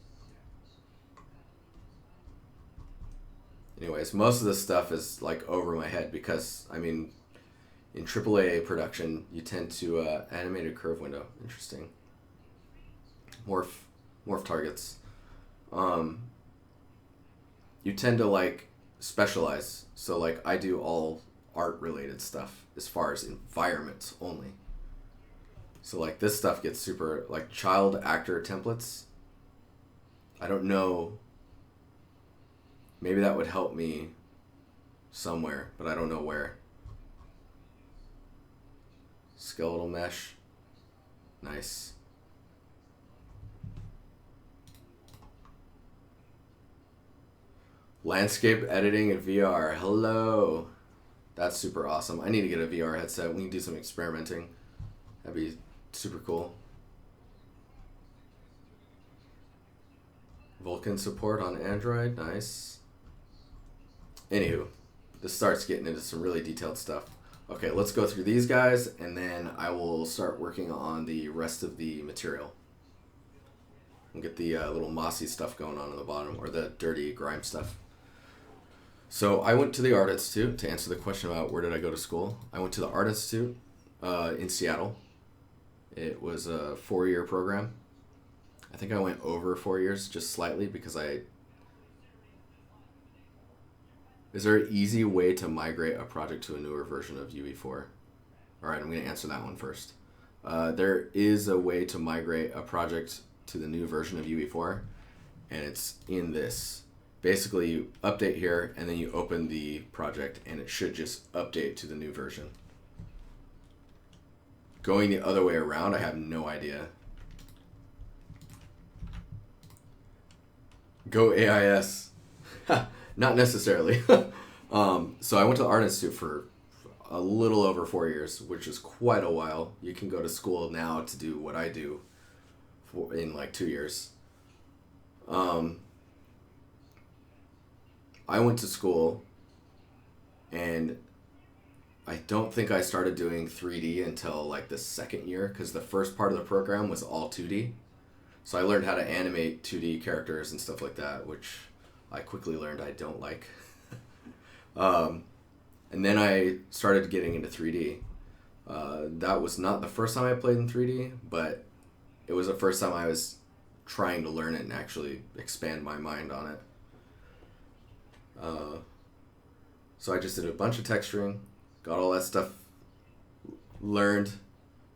Anyways, most of this stuff is like over my head because, I mean, in AAA production, you tend to animated curve window. Interesting. Morph targets. You tend to like specialize. So like I do all art related stuff as far as environments only. So like this stuff gets super like child actor templates. I don't know. Maybe that would help me somewhere, but I don't know where. Skeletal mesh. Nice. Landscape editing in VR. Hello. That's super awesome. I need to get a VR headset. We can do some experimenting. That'd be super cool. Vulkan support on Android. Nice. Anywho, this starts getting into some really detailed stuff. Okay, let's go through these guys, and then I will start working on the rest of the material. We'll get the little mossy stuff going on the bottom, or the dirty grime stuff. So I went to the Art Institute to answer the question about where did I go to school. I went to the Art Institute in Seattle. It was a 4-year program. I think I went over 4 years just slightly because Is there an easy way to migrate a project to a newer version of UE4? All right, I'm going to answer that one first. There is a way to migrate a project to the new version of UE4, and it's in this. Basically, you update here, and then you open the project, and it should just update to the new version. Going the other way around, I have no idea. Go AIS. Not necessarily. So I went to the Art Institute for a little over 4 years, which is quite a while. You can go to school now to do what I do in like 2 years. I went to school, and I don't think I started doing 3D until like the second year, because the first part of the program was all 2D. So I learned how to animate 2D characters and stuff like that, which I quickly learned I don't like. And then I started getting into 3D. That was not the first time I played in 3D, but it was the first time I was trying to learn it and actually expand my mind on it. So I just did a bunch of texturing, got all that stuff, learned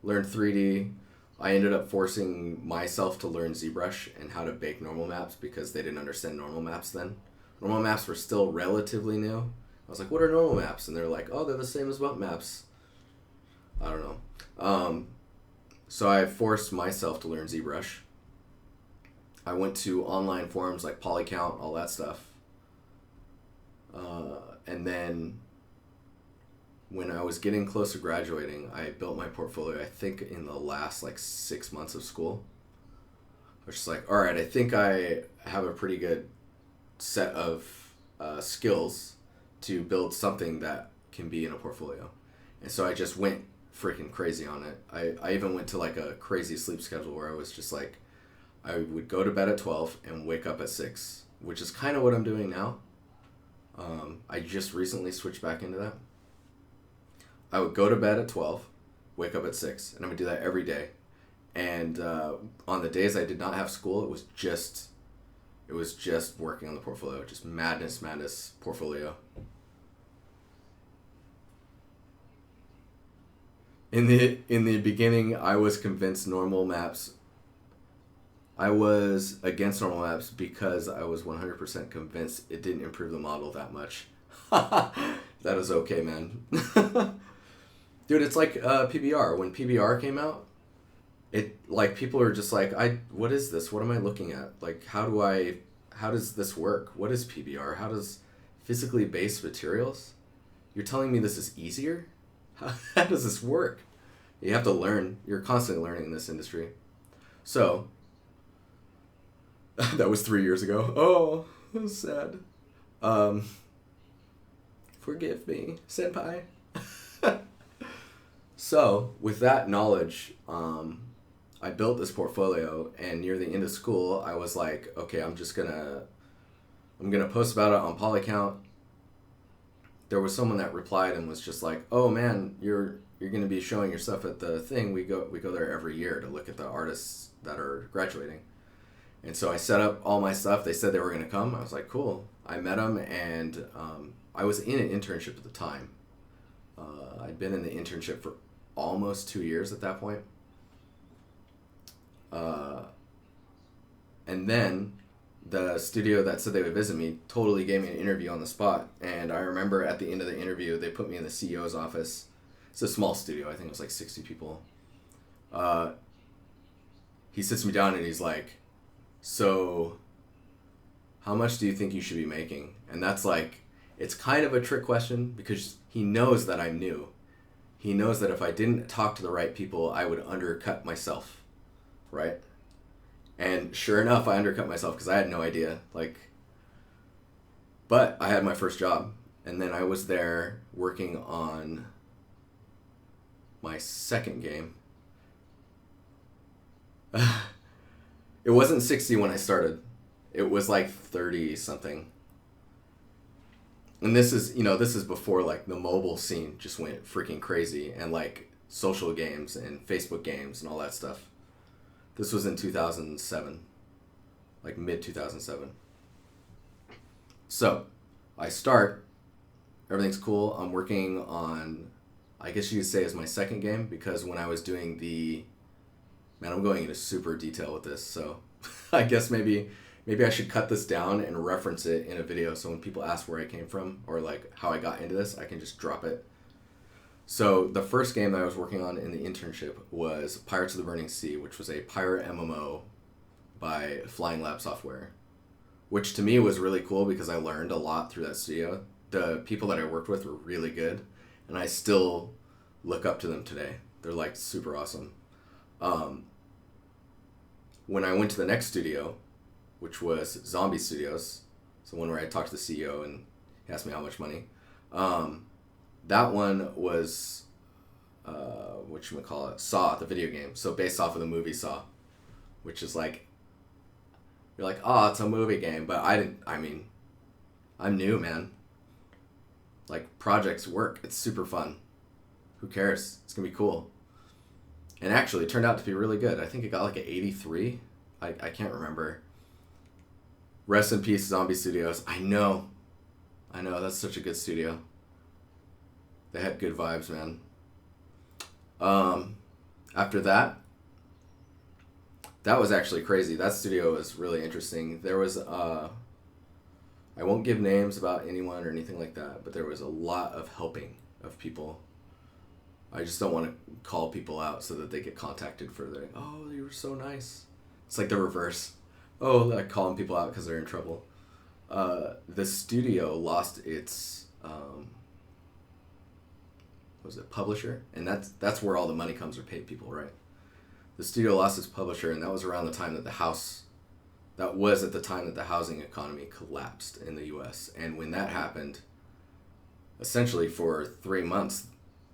3D. I ended up forcing myself to learn ZBrush and how to bake normal maps because they didn't understand normal maps then. Normal maps were still relatively new. I was like, what are normal maps? And they're like, oh, they're the same as bump maps. I don't know. So I forced myself to learn ZBrush. I went to online forums like Polycount, all that stuff. And then when I was getting close to graduating, I built my portfolio, I think, in the last like 6 months of school. I was just like, all right, I think I have a pretty good set of skills to build something that can be in a portfolio. And so I just went freaking crazy on it. I even went to like a crazy sleep schedule where I was just like, I would go to bed at 12 and wake up at 6, which is kind of what I'm doing now. I just recently switched back into that. I would go to bed at 12, wake up at 6, and I would do that every day. And on the days I did not have school, it was just working on the portfolio, just madness portfolio. In the beginning, I was convinced normal maps. I was against normal maps because I was 100% convinced it didn't improve the model that much. That is okay, man. Dude, it's like PBR. When PBR came out, it like people are just like, what is this? What am I looking at? Like, how does this work? What is PBR? How does physically based materials? You're telling me this is easier? How does this work? You have to learn. You're constantly learning in this industry. So, that was 3 years ago. Oh, that was sad. Forgive me, senpai. So, with that knowledge, I built this portfolio, and near the end of school, I was like, okay, I'm gonna post about it on Polycount. There was someone that replied and was just like, oh man, you're gonna be showing your stuff at the thing. We go there every year to look at the artists that are graduating. And so I set up all my stuff. They said they were gonna come. I was like, cool. I met them, and I was in an internship at the time. I'd been in the internship for almost 2 years at that point. And then the studio that said they would visit me totally gave me an interview on the spot. And I remember at the end of the interview, they put me in the CEO's office. It's a small studio. I think it was like 60 people. He sits me down and he's like, so how much do you think you should be making? And that's like, it's kind of a trick question because he knows that I'm new. He knows that if I didn't talk to the right people, I would undercut myself, right? And sure enough, I undercut myself because I had no idea. But I had my first job, and then I was there working on my second game. It wasn't 60 when I started. It was like 30 something. And this is before like the mobile scene just went freaking crazy, and like social games and Facebook games and all that stuff. This was in 2007, like mid 2007. So I start, everything's cool. I'm working on, I guess you could say, is my second game, because when I was doing I'm going into super detail with this. So I guess maybe I should cut this down and reference it in a video, so when people ask where I came from or like how I got into this, I can just drop it. So the first game that I was working on in the internship was Pirates of the Burning Sea, which was a pirate MMO by Flying Lab Software, which to me was really cool because I learned a lot through that studio. The people that I worked with were really good, and I still look up to them today. They're like super awesome. When I went to the next studio, which was Zombie Studios, it's the one where I talked to the CEO and he asked me how much money. That one was, Saw, the video game. So based off of the movie Saw, which is like, you're like, oh, it's a movie game. But I'm new, man. Like, projects work. It's super fun. Who cares? It's going to be cool. And actually, it turned out to be really good. I think it got like an 83. I can't remember. Rest in peace, Zombie Studios. I know. That's such a good studio. They had good vibes, man. After that was actually crazy. That studio was really interesting. There was, I won't give names about anyone or anything like that, but there was a lot of helping of people. I just don't want to call people out so that they get contacted further. Oh, you were so nice. It's like the reverse. Oh, like calling people out because they're in trouble. The studio lost its publisher, and that's where all the money comes to pay people, right? The studio lost its publisher, and that was around the time that the housing economy collapsed in the U.S. And when that happened, essentially for 3 months,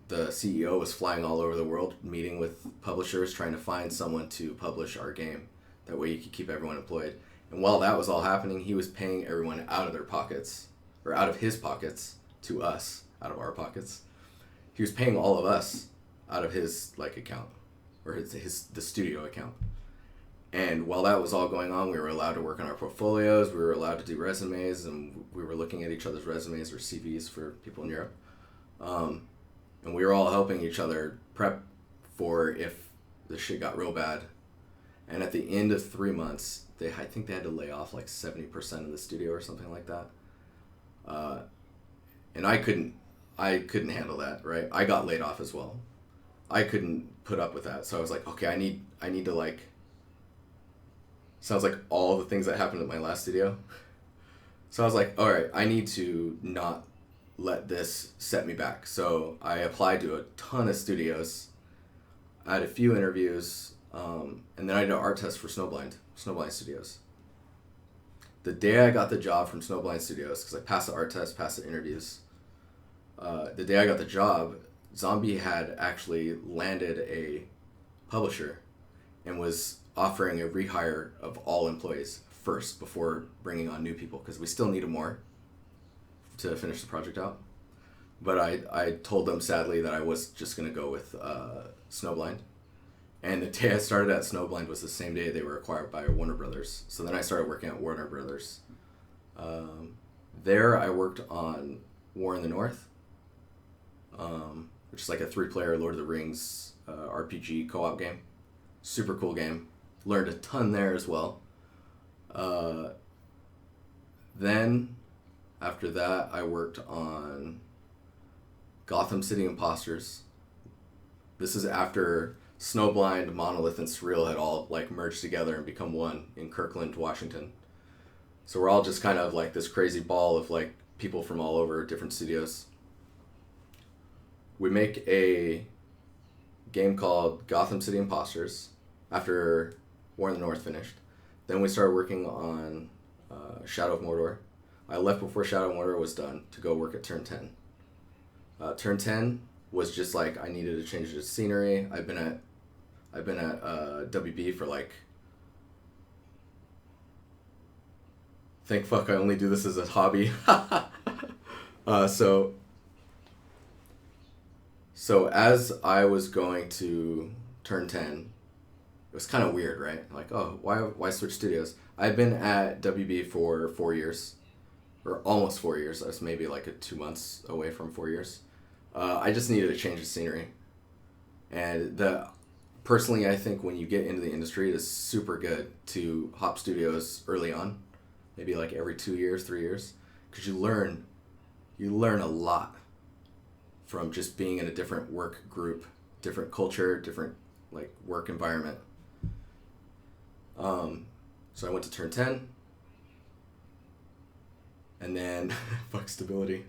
the CEO was flying all over the world, meeting with publishers, trying to find someone to publish our game. That way you could keep everyone employed. And while that was all happening, he was paying everyone out of their pockets, or out of his pockets, to us, out of our pockets. He was paying all of us out of his account, or the studio account. And while that was all going on, we were allowed to work on our portfolios, we were allowed to do resumes, and we were looking at each other's resumes or CVs for people in Europe. And we were all helping each other prep for if the shit got real bad. And at the end of 3 months, I think they had to lay off 70% of the studio or something like that. And I couldn't handle that, right? I got laid off as well. I couldn't put up with that. So I was like, okay, I need to sounds like all the things that happened at my last studio. So I was like, all right, I need to not let this set me back. So I applied to a ton of studios. I had a few interviews, and then I did an art test for Snowblind Studios. The day I got the job from Snowblind Studios, because I passed the art test, passed the interviews, the day I got the job, Zombie had actually landed a publisher and was offering a rehire of all employees first before bringing on new people, because we still needed more to finish the project out. But I told them sadly that I was just going to go with Snowblind. And the day I started at Snowblind was the same day they were acquired by Warner Brothers. So then I started working at Warner Brothers. There I worked on War in the North, which is a 3-player Lord of the Rings RPG co-op game. Super cool game. Learned a ton there as well. Then, after that, I worked on Gotham City Imposters. This is after Snowblind, Monolith, and Surreal had all merged together and become one in Kirkland, Washington. So we're all just kind of this crazy ball of people from all over different studios. We make a game called Gotham City Imposters after War in the North finished. Then we started working on Shadow of Mordor. I left before Shadow of Mordor was done to go work at Turn 10. Turn 10 was just I needed to change the scenery. I've been at WB for thank fuck I only do this as a hobby. So as I was going to Turn 10, it was kind of weird, right? Oh, why switch studios? I've been at WB for 4 years, or almost 4 years. I was maybe 2 months away from 4 years. I just needed to change the scenery. And personally, I think when you get into the industry, it is super good to hop studios early on, maybe every 2 years, 3 years, because you learn a lot from just being in a different work group, different culture, different work environment. So I went to Turn 10, and then fuck stability.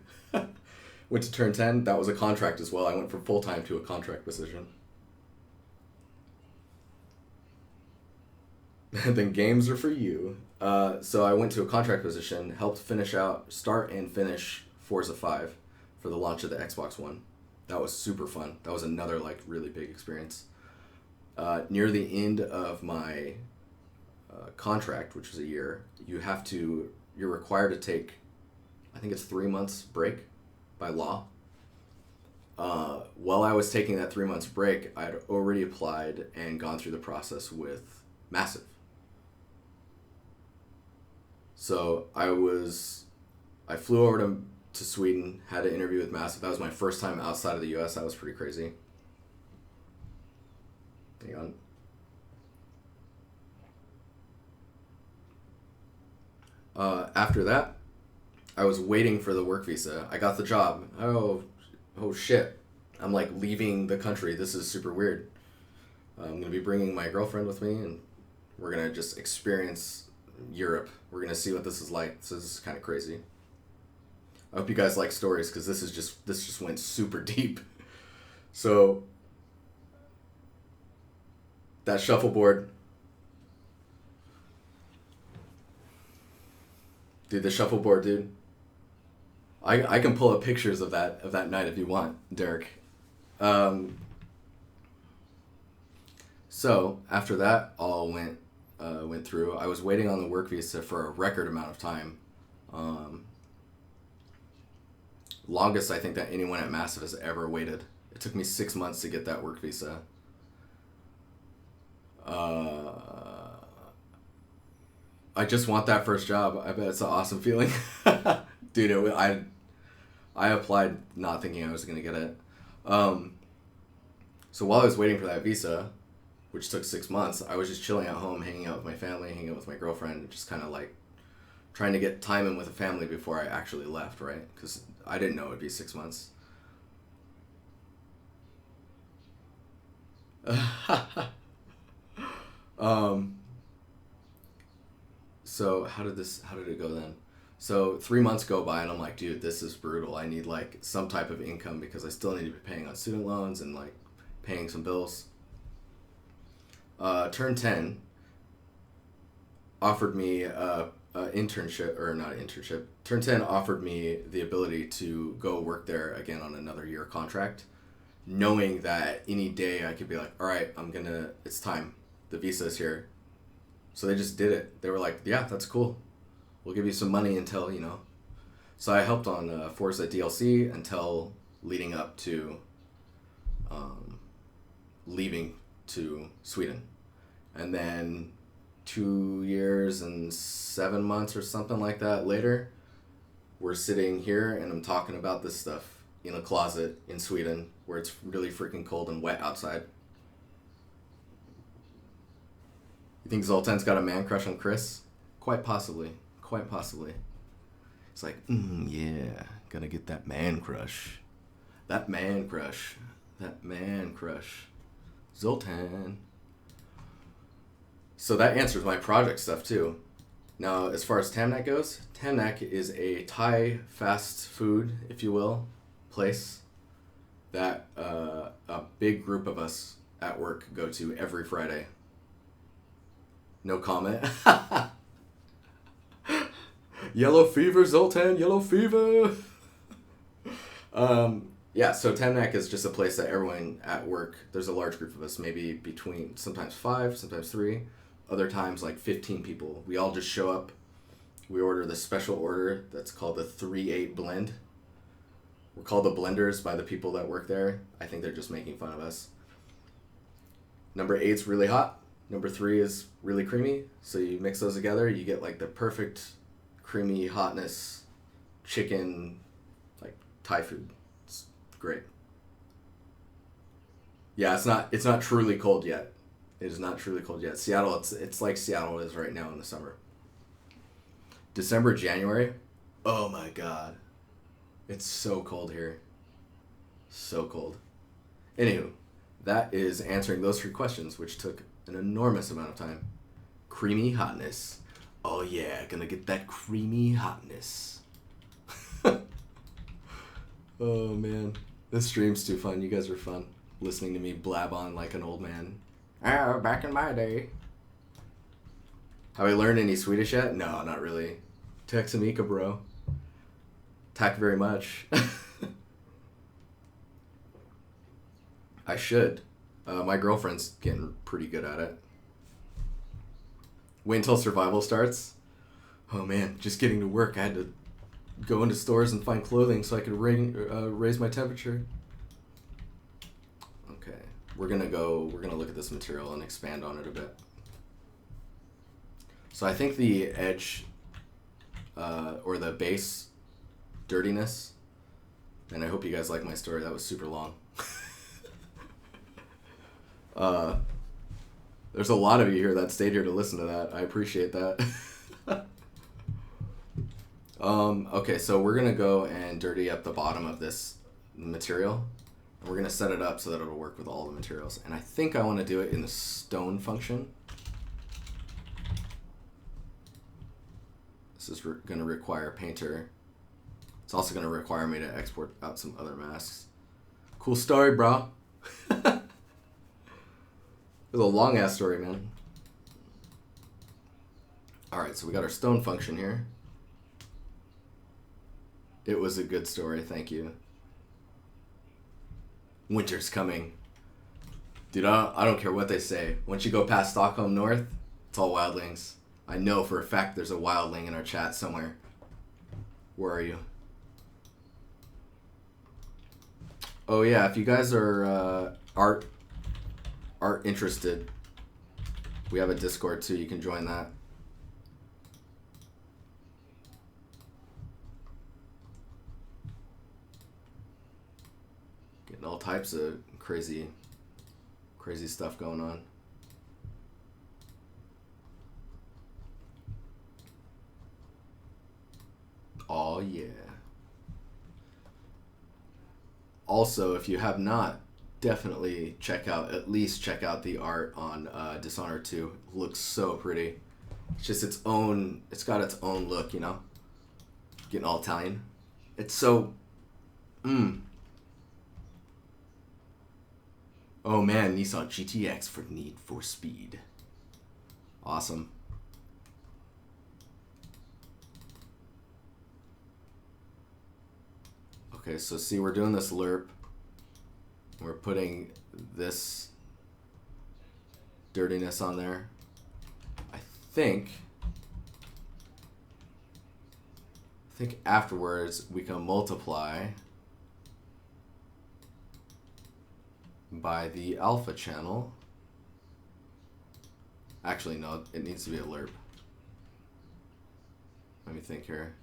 Went to Turn 10. That was a contract as well. I went from full-time to a contract position. And then games are for you. So I went to a contract position, helped start and finish Forza 5 for the launch of the Xbox One. That was super fun. That was another really big experience. Near the end of my contract, which was a year, you're required to take, I think it's 3 months break by law. While I was taking that 3 months break, I had already applied and gone through the process with Massive. So I flew over to Sweden, had an interview with Massive. That was my first time outside of the US. That was pretty crazy. Hang on. After that, I was waiting for the work visa. I got the job. Oh shit. I'm leaving the country. This is super weird. I'm going to be bringing my girlfriend with me, and we're going to just experience Europe. We're going to see what this is like. So this is kind of crazy. I hope you guys like stories, because this just went super deep. So that shuffleboard, dude, the shuffleboard, dude. I can pull up pictures of that night if you want, Derek. So after that all went through, I was waiting on the work visa for a record amount of time. Longest I think that anyone at Massive has ever waited. It took me 6 months to get that work visa. I just want that first job. I bet it's an awesome feeling. Dude, I applied not thinking I was going to get it. So while I was waiting for that visa, which took 6 months, I was just chilling at home, hanging out with my family, hanging out with my girlfriend, just kind of like trying to get time in with the family before I actually left, right? Because I didn't know it would be 6 months. So how did it go then? So 3 months go by and I'm like, dude, this is brutal. I need like some type of income because I still need to be paying on student loans and like paying some bills. Turn 10 offered me a internship, or not an internship. Turn 10 offered me the ability to go work there again on another year contract, knowing that any day I could be like, all right, it's time. The visa is here. So they just did it. They were like, yeah, that's cool. We'll give you some money until, So I helped on Forza DLC until leading up to leaving to Sweden. And then 2 years and 7 months or something like that later, we're sitting here and I'm talking about this stuff in a closet in Sweden where it's really freaking cold and wet outside. You think Zoltan's got a man crush on Chris? Quite possibly. Quite possibly. It's like, yeah, gonna get that man crush. That man crush. That man crush. Zoltan. So that answers my project stuff too. Now, as far as Tamnak goes, Tamnak is a Thai fast food, if you will, place that a big group of us at work go to every Friday. No comment. Yellow fever, Zoltan, yellow fever. Yeah, so Tamnak is just a place that everyone at work, there's a large group of us, maybe between sometimes 5, sometimes 3, other times like 15 people. We all just show up. We order the special order that's called the 3-8 blend. We're called the blenders by the people that work there. I think they're just making fun of us. Number 8's really hot. Number 3 is really creamy. So you mix those together, you get like the perfect creamy hotness chicken, like Thai food. It's great. Yeah, it's not truly cold yet. It is not truly cold yet. Seattle, it's like Seattle is right now in the summer. December, January, oh my god. It's so cold here. So cold. Anywho, that is answering those 3 questions, which took an enormous amount of time. Creamy hotness. Oh yeah, gonna get that creamy hotness. Oh man. This stream's too fun. You guys are fun. Listening to me blab on like an old man. Ah, back in my day. Have I learned any Swedish yet? No, not really. Tack så mycket, bro. Tack very much. I should. My girlfriend's getting pretty good at it. Wait until survival starts. Oh man, just getting to work, I had to go into stores and find clothing so I could raise my temperature. Okay, we're gonna look at this material and expand on it a bit. So I think the edge, or the base dirtiness, and I hope you guys like my story, that was super long. There's a lot of you here that stayed here to listen to that. I appreciate that. Okay, so we're going to go and dirty up the bottom of this material. And we're going to set it up so that it'll work with all the materials. And I think I want to do it in the stone function. This is going to require painter. It's also going to require me to export out some other masks. Cool story, bro. It was a long-ass story, man. Alright, so we got our stone function here. It was a good story, thank you. Winter's coming. Dude, I don't care what they say. Once you go past Stockholm North, it's all wildlings. I know for a fact there's a wildling in our chat somewhere. Where are you? Oh yeah, if you guys are art interested, we have a Discord too. You can join that. Getting all types of crazy stuff going on. Oh yeah. Also, if you have not, definitely at least check out the art on Dishonored 2. It looks so pretty. It's just it's got its own look, you know? Getting all Italian. It's so, Oh man, Nissan GTX for Need for Speed. Awesome. Okay, so see, we're doing this lerp. We're putting this dirtiness on there. I think afterwards we can multiply by the alpha channel. Actually, no, it needs to be a lerp. Let me think here.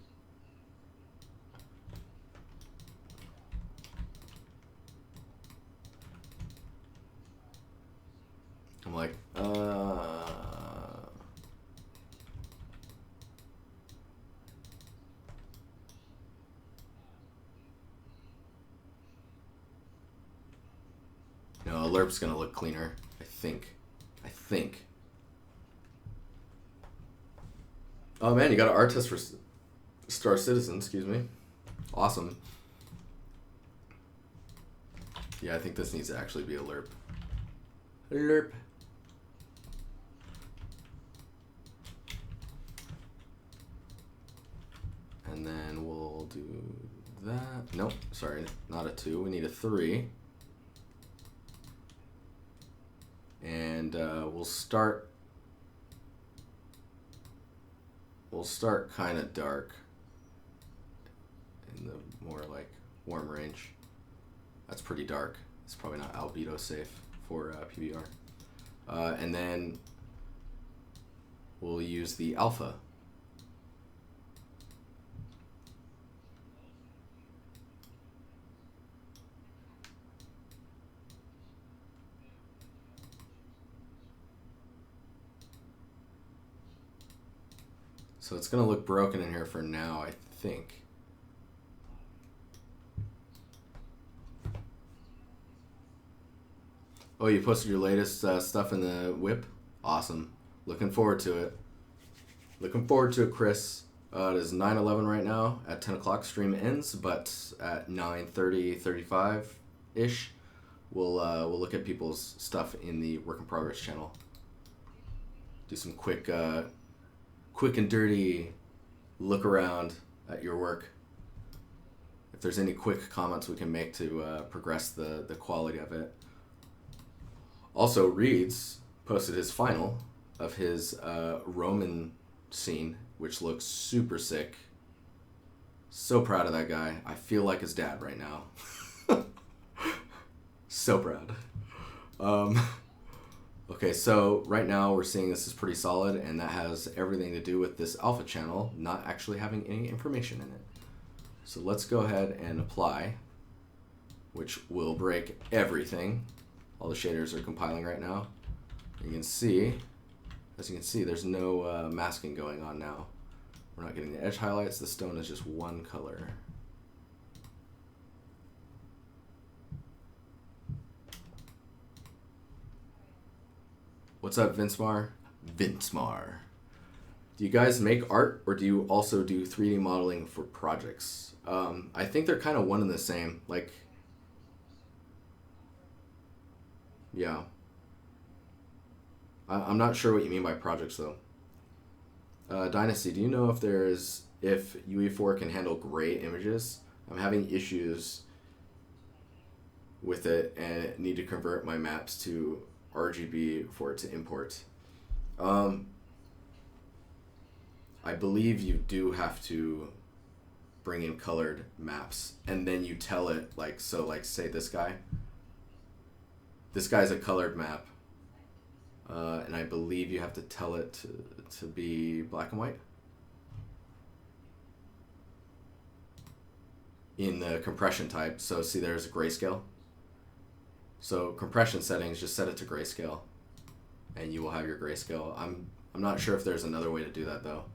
I'm like, no, a lerp's gonna look cleaner, I think. Oh man, you got an art test for Star Citizen, excuse me. Awesome. Yeah, I think this needs to actually be a lerp. Lerp. And then we'll do that. Nope, sorry, not a 2. We need a 3. And we'll start kind of dark in the more like warm range. That's pretty dark. It's probably not albedo safe for PBR. And then we'll use the alpha. So it's gonna look broken in here for now, I think. Oh, you posted your latest stuff in the whip? Awesome. Looking forward to it. Looking forward to it, Chris. It is 9:11 right now. At 10 o'clock, stream ends, but at 9:30, 35-ish, we'll look at people's stuff in the Work in Progress channel. Do some quick and dirty look around at your work. If there's any quick comments we can make to progress the quality of it. Also, Reeds posted his final of his Roman scene, which looks super sick. So proud of that guy. I feel like his dad right now. So proud. Okay, so right now we're seeing this is pretty solid, and that has everything to do with this alpha channel not actually having any information in it. So let's go ahead and apply, which will break everything. All the shaders are compiling right now. As you can see, there's no masking going on now. We're not getting the edge highlights. The stone is just one color. What's up, Vincemar? Vincemar. Do you guys make art, or do you also do 3D modeling for projects? I think they're kind of one and the same. Like, yeah. I'm not sure what you mean by projects, though. DiNusty, do you know if UE4 can handle gray images? I'm having issues with it and need to convert my maps to RGB for it to import. I believe you do have to bring in colored maps, and then you tell it, like, so, like, say this guy's a colored map, and I believe you have to tell it to be black and white. In the compression type, so see there's grayscale. So compression settings, just set it to grayscale, and you will have your grayscale. I'm not sure if there's another way to do that though.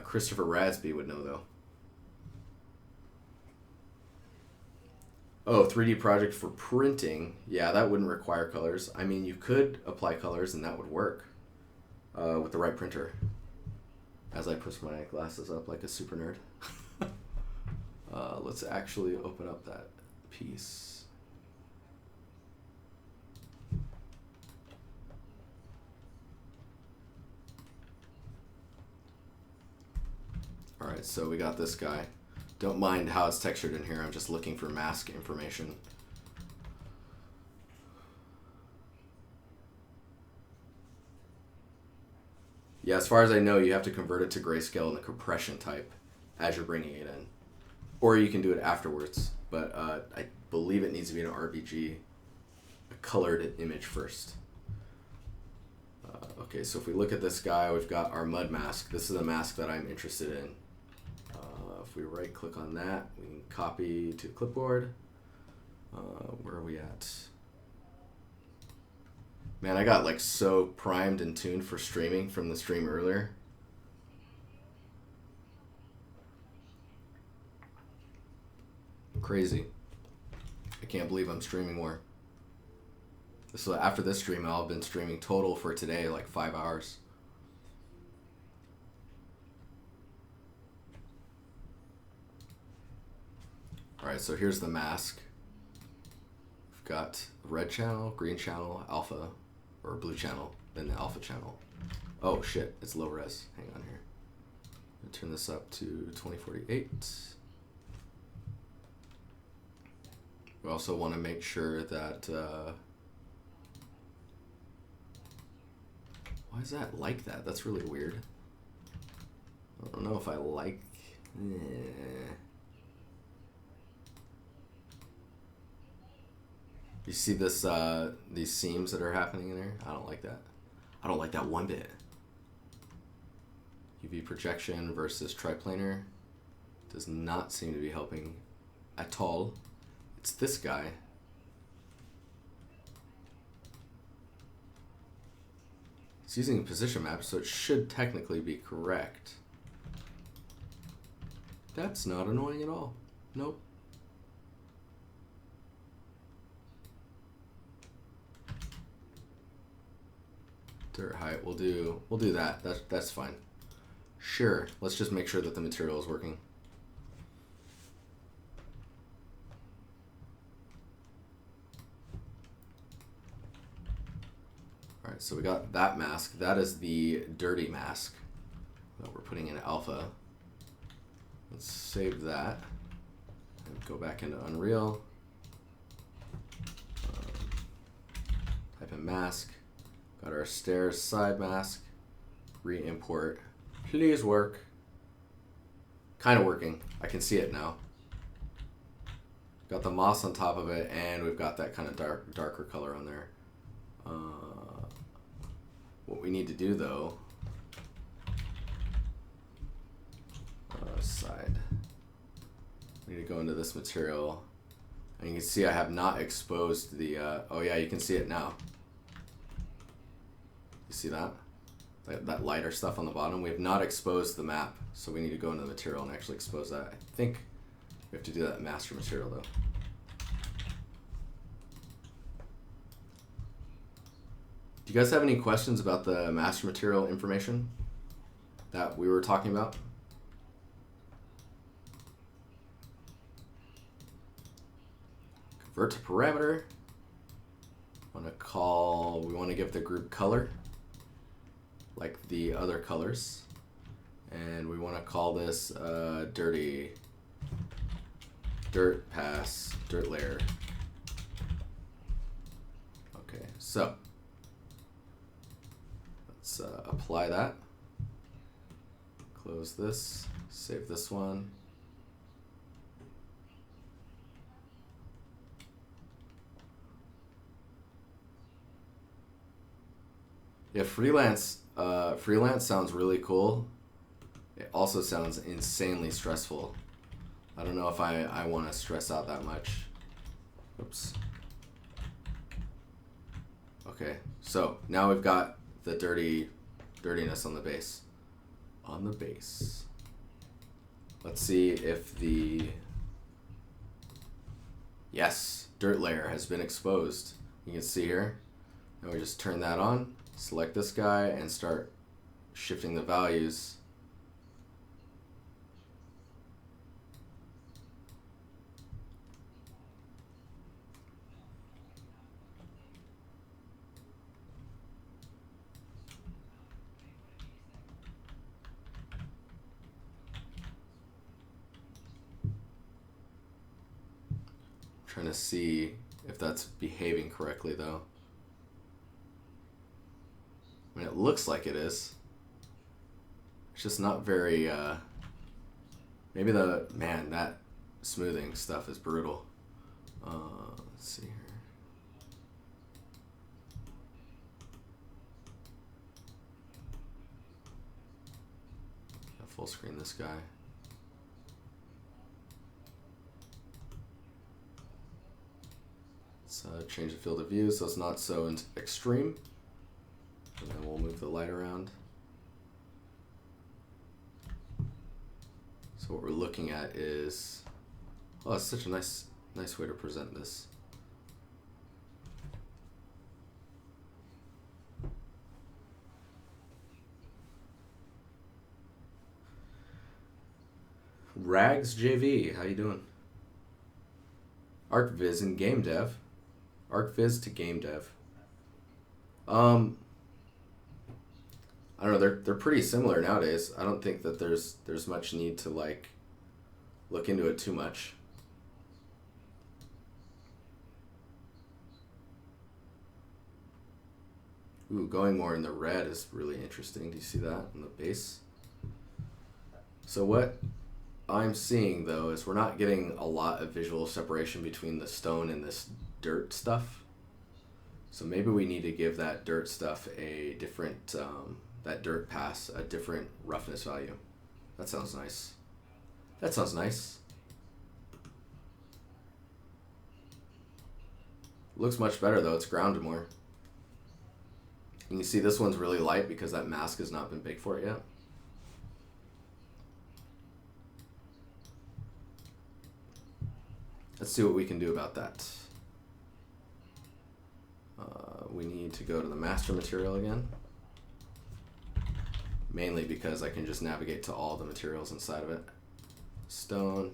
Christopher Radsby would know though. Oh, 3D project for printing. Yeah, that wouldn't require colors. I mean, you could apply colors and that would work with the right printer. As I push my glasses up like a super nerd. Let's actually open up that piece. Alright, so we got this guy. Don't mind how it's textured in here, I'm just looking for mask information. Yeah, as far as I know, you have to convert it to grayscale in the compression type as you're bringing it in. Or you can do it afterwards, but I believe it needs to be an RGB, a colored image first. Okay, so if we look at this guy, we've got our mud mask. This is a mask that I'm interested in. If we right click on that, we can copy to clipboard. Where are we at? Man, I got like so primed and tuned for streaming from the stream earlier. Crazy. I can't believe I'm streaming more. So after this stream, I'll have been streaming total for today like 5 hours. Alright, so here's the mask. We've got red channel, green channel, alpha, or blue channel, then the alpha channel. Oh shit, it's low res. Hang on here. I'll turn this up to 2048. We also want to make sure that, why is that like that? That's really weird. I don't know if I like, You see this, these seams that are happening in there? I don't like that. I don't like that one bit. UV projection versus triplanar does not seem to be helping at all. It's this guy. It's using a position map, so it should technically be correct. That's not annoying at all. Nope. Dirt height, we'll do that. That's fine. Sure, let's just make sure that the material is working. Alright, so we got that mask. That is the dirty mask that we're putting in alpha. Let's save that and go back into Unreal. Type in mask. Got our stairs side mask. Re-import. Please work. Kind of working. I can see it now. Got the moss on top of it, and we've got that kind of darker color on there. What we need to do though, side. We need to go into this material, and you can see I have not exposed the. Oh yeah, you can see it now. You see that? That lighter stuff on the bottom. We have not exposed the map, so we need to go into the material and actually expose that. I think we have to do that in master material though. Do you guys have any questions about the master material information that we were talking about? Convert to parameter. We want to give the group color like the other colors, and we want to call this dirty dirt pass dirt layer So let's apply that. Close this, save this one. Yeah, freelance sounds really cool. It also sounds insanely stressful. I don't know if I want to stress out that much. Oops. Okay, so now we've got the dirtiness on the bass. On the bass. Let's see if the... Yes, dirt layer has been exposed. You can see here. Now we just turn that on, select this guy, and start shifting the values. Trying to see if that's behaving correctly though. I mean, it looks like it is. It's just not very, maybe that smoothing stuff is brutal. Let's see here. I'll full screen this guy. Change the field of view so it's not so extreme. And then we'll move the light around. So what we're looking at is, oh, it's such a nice way to present this. Rags JV, how you doing? ArcViz and game dev. ArcViz to game dev. I don't know. They're pretty similar nowadays. I don't think that there's much need to like look into it too much. Ooh, going more in the red is really interesting. Do you see that in the base? So what I'm seeing though is we're not getting a lot of visual separation between the stone and this dirt stuff. So maybe we need to give that dirt stuff a different, that dirt pass a different roughness value. That sounds nice. That sounds nice. Looks much better though, it's grounded more. And you see this one's really light because that mask has not been baked for it yet. Let's see what we can do about that. We need to go to the master material again. Mainly because I can just navigate to all the materials inside of it. Stone.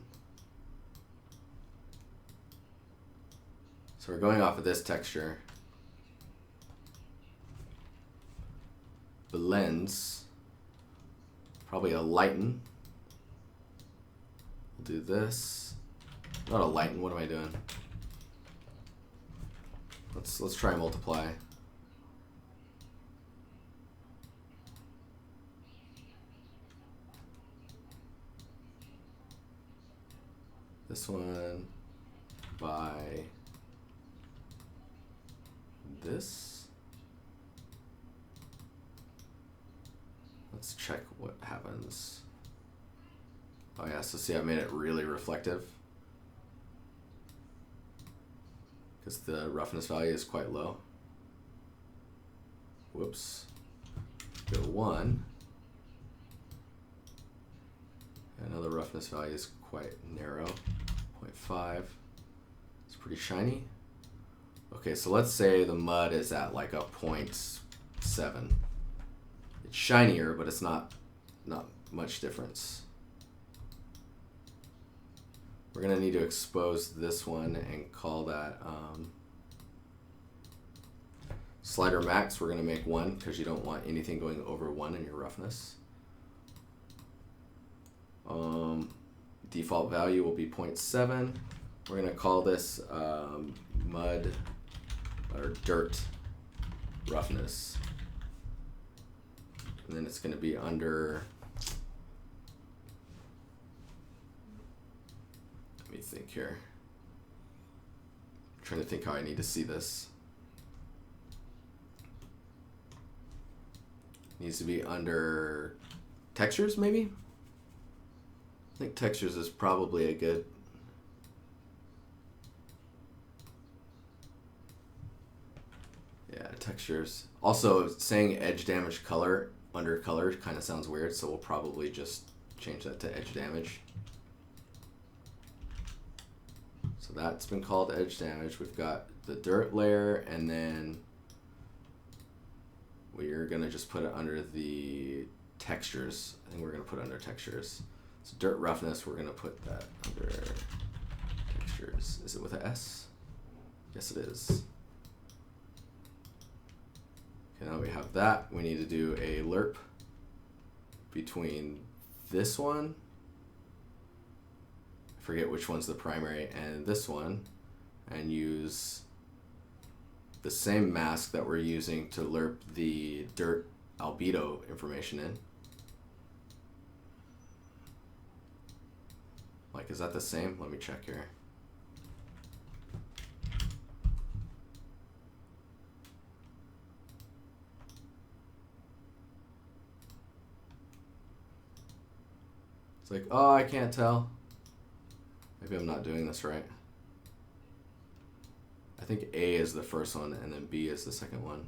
So we're going off of this texture. Blends. Probably a lighten. We'll do this. Not a lighten, what am I doing? Let's try multiply. This one by this. Let's check what happens. Oh yeah, so see I made it really reflective. Because the roughness value is quite low. Whoops. Go 1. Another roughness value is quite narrow. 0.5. It's pretty shiny. Okay, so let's say the mud is at like a 0.7. It's shinier, but it's not much difference. We're gonna need to expose this one and call that slider max. We're gonna make 1 because you don't want anything going over 1 in your roughness. Default value will be 0.7. We're gonna call this mud or dirt roughness. And then it's going to be under, let me think here. I'm trying to think how I need to see this. Needs to be under textures, maybe? I think textures is probably a good. Yeah, textures. Also, saying edge damage color under color kind of sounds weird, so we'll probably just change that to edge damage. So that's been called edge damage. We've got the dirt layer, and then we're gonna just put it under the textures. I think we're gonna put it under textures. So dirt roughness, we're gonna put that under textures. Is it with an S? Yes, it is. Okay, now we have that. We need to do a lerp between this one, I forget which one's the primary, and this one, and use the same mask that we're using to lerp the dirt albedo information in. Like, is that the same? Let me check here. It's like, oh, I can't tell. Maybe I'm not doing this right. I think A is the first one, and then B is the second one.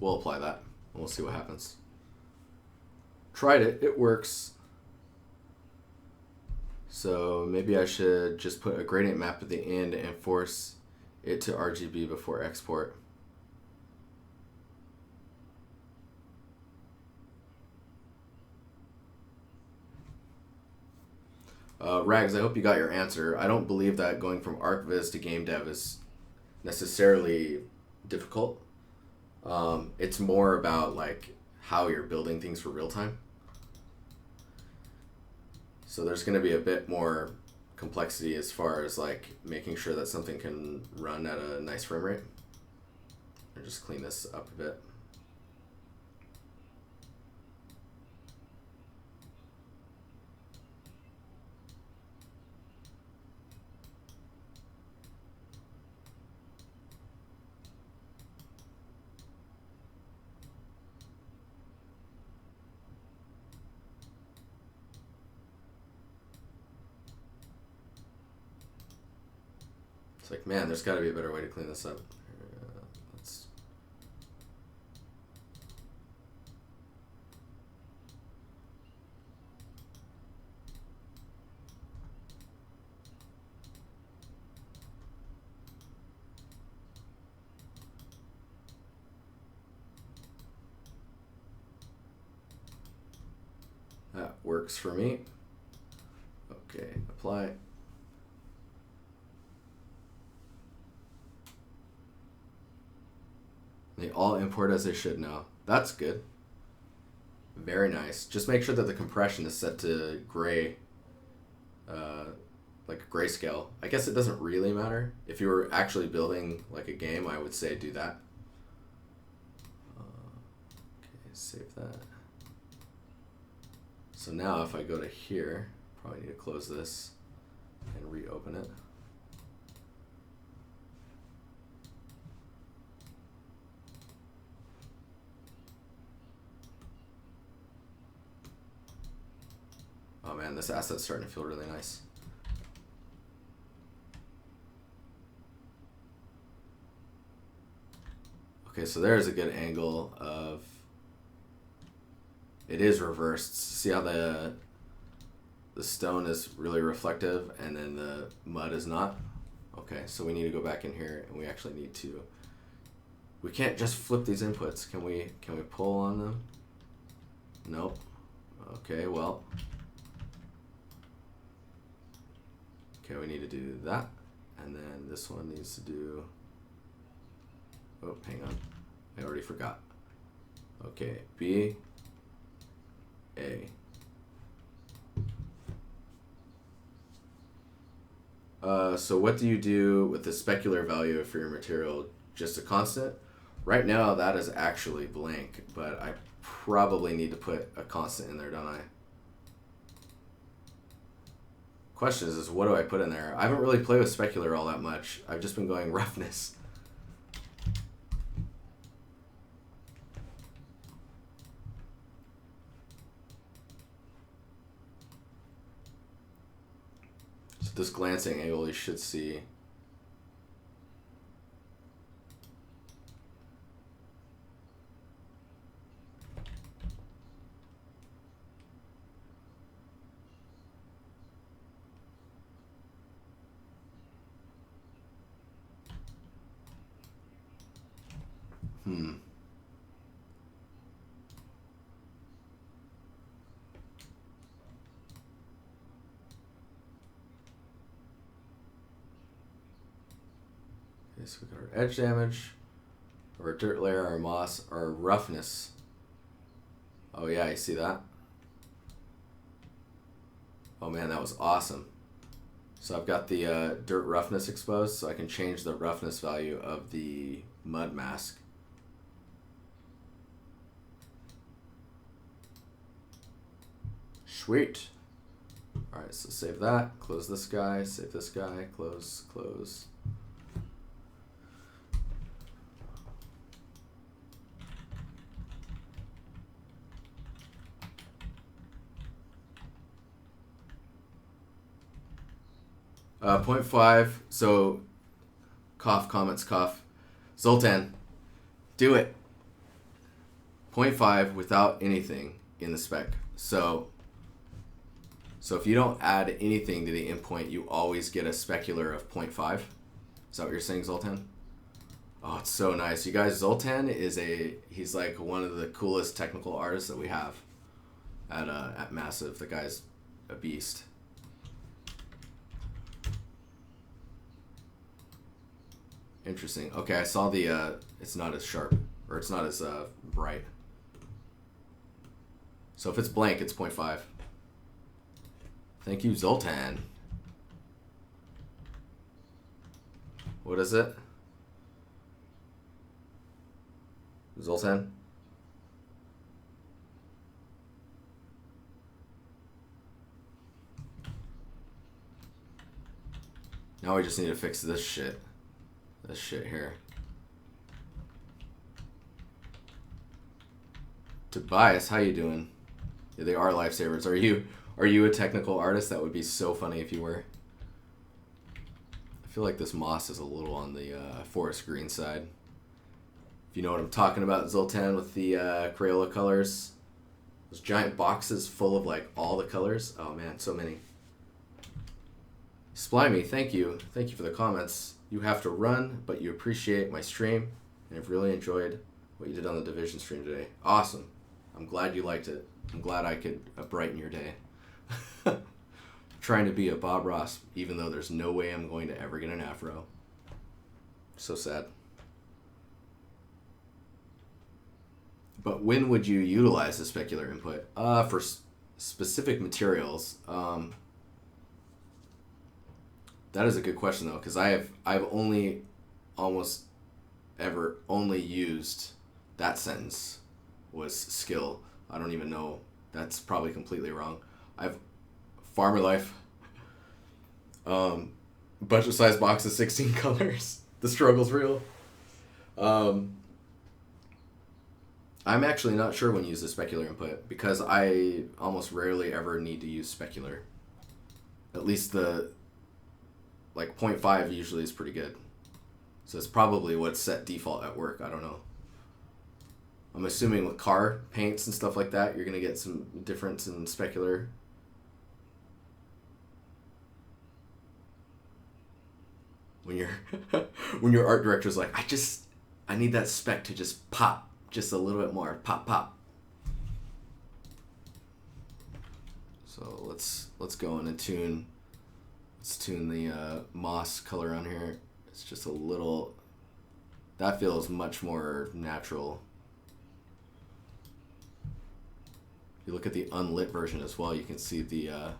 We'll apply that, and we'll see what happens. Tried it, it works. So maybe I should just put a gradient map at the end and force it to RGB before export. Rags, I hope you got your answer. I don't believe that going from ArcViz to game dev is necessarily difficult. It's more about like how you're building things for real time. So there's going to be a bit more complexity as far as like making sure that something can run at a nice frame rate. I'll just clean this up a bit. It's like, man, there's got to be a better way to clean this up. That works for me. Okay, apply. They all import as they should now. That's good. Very nice. Just make sure that the compression is set to gray, like grayscale. I guess it doesn't really matter. If you were actually building like a game, I would say do that. Okay, save that. So now if I go to here, probably need to close this and reopen it. Oh man, this asset's starting to feel really nice. Okay, so there's a good angle of, it is reversed. See how the stone is really reflective and then the mud is not? Okay, so we need to go back in here and we actually need to, we can't just flip these inputs. Can we pull on them? Nope. Okay, well. Okay, we need to do that. And then this one needs to do, oh, hang on. I already forgot. Okay, B, A. So what do you do with the specular value for your material? Just a constant? Right now that is actually blank, but I probably need to put a constant in there, don't I? Question is what do I put in there? I haven't really played with specular all that much. I've just been going roughness. So this glancing angle you should see. Okay, so we got our edge damage, our dirt layer, our moss, our roughness. Oh yeah, you see that? Oh man, that was awesome. So I've got the dirt roughness exposed, so I can change the roughness value of the mud mask. Sweet. Alright, so save that, close this guy, save this guy, close, close. Uh, 0.5, so cough, comments, cough. Zoltan, do it. 0.5 without anything in the spec. So if you don't add anything to the endpoint, you always get a specular of 0.5. Is that what you're saying, Zoltan? Oh, it's so nice. You guys, Zoltan he's like one of the coolest technical artists that we have at Massive. The guy's a beast. Interesting. Okay, I saw the, it's not as sharp, or it's not as bright. So if it's blank, it's 0.5. Thank you, Zoltan. What is it? Zoltan? Now we just need to fix this shit. This shit here. Tobias, how you doing? Yeah, they are lifesavers. Are you a technical artist? That would be so funny if you were. I feel like this moss is a little on the forest green side. If you know what I'm talking about, Zoltan, with the Crayola colors. Those giant boxes full of like all the colors. Oh man, so many. Splimy, thank you. Thank you for the comments. You have to run, but you appreciate my stream, and I've really enjoyed what you did on the Division stream today. Awesome. I'm glad you liked it. I'm glad I could brighten your day. Trying to be a Bob Ross, even though there's no way I'm going to ever get an afro. So sad. But when would you utilize the specular input? For specific materials. That is a good question though, because I've only almost ever only used that sentence was skill. I don't even know. That's probably completely wrong. I've Farmer Life. Budget size boxes, 16 colors. The struggle's real. I'm actually not sure when you use the specular input because I almost rarely ever need to use specular. At least the like 0.5 usually is pretty good. So it's probably what's set default at work. I don't know. I'm assuming with car paints and stuff like that, you're going to get some difference in specular. When your art director's like, I need that spec to just pop just a little bit more. Pop, pop. So let's go in and tune. Let's tune the moss color on here. It's just a little That feels much more natural. If you look at the unlit version as well, you can see the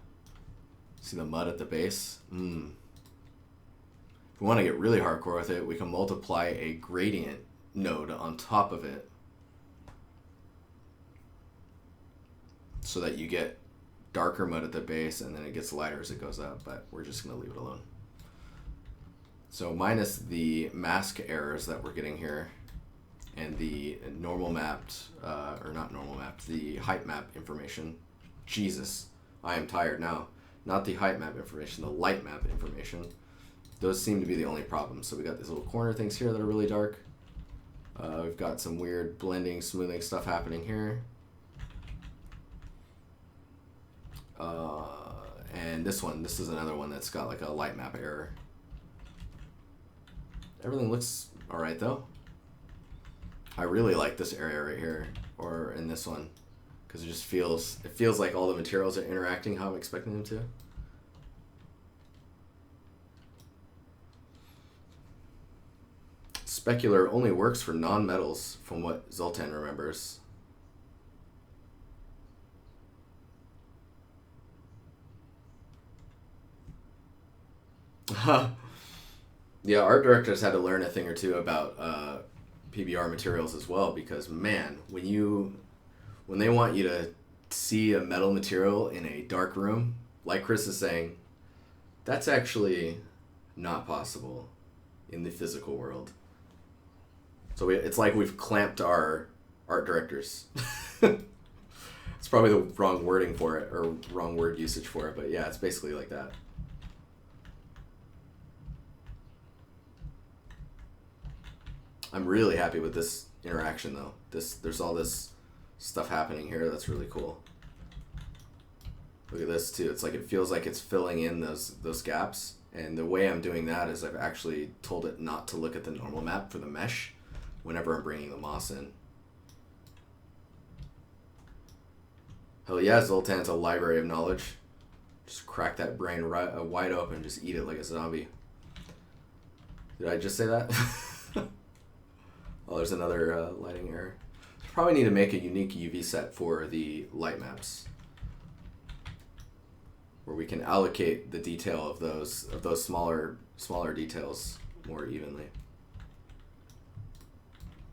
mud at the base. If we want to get really hardcore with it, we can multiply a gradient node on top of it so that you get darker mud at the base and then it gets lighter as it goes up, but we're just going to leave it alone. So minus the mask errors that we're getting here and the normal mapped, or not normal mapped, the height map information. Jesus, I am tired now. Not the height map information, the light map information. Those seem to be the only problems. So we got these little corner things here that are really dark. We've got some weird blending, smoothing stuff happening here. And this is another one that's got like a light map error. Everything looks alright though. I really like this area right here, or in this one, because it feels like all the materials are interacting how I'm expecting them to. Specular only works for non-metals, from what Zoltan remembers. Yeah, art directors had to learn a thing or two about PBR materials as well, because man, when they want you to see a metal material in a dark room, like Chris is saying, that's actually not possible in the physical world. So it's like we've clamped our art directors. It's probably the wrong wording for it, or wrong word usage for it, but yeah, it's basically like that. I'm really happy with this interaction though. There's all this stuff happening here that's really cool. Look at this too. It's like it feels like it's filling in those gaps. And the way I'm doing that is I've actually told it not to look at the normal map for the mesh whenever I'm bringing the moss in. Hell yeah, Zoltan's a library of knowledge. Just crack that brain wide open and just eat it like a zombie. Did I just say that? Oh, there's another lighting error. Probably need to make a unique UV set for the light maps, where we can allocate the detail of those smaller details more evenly.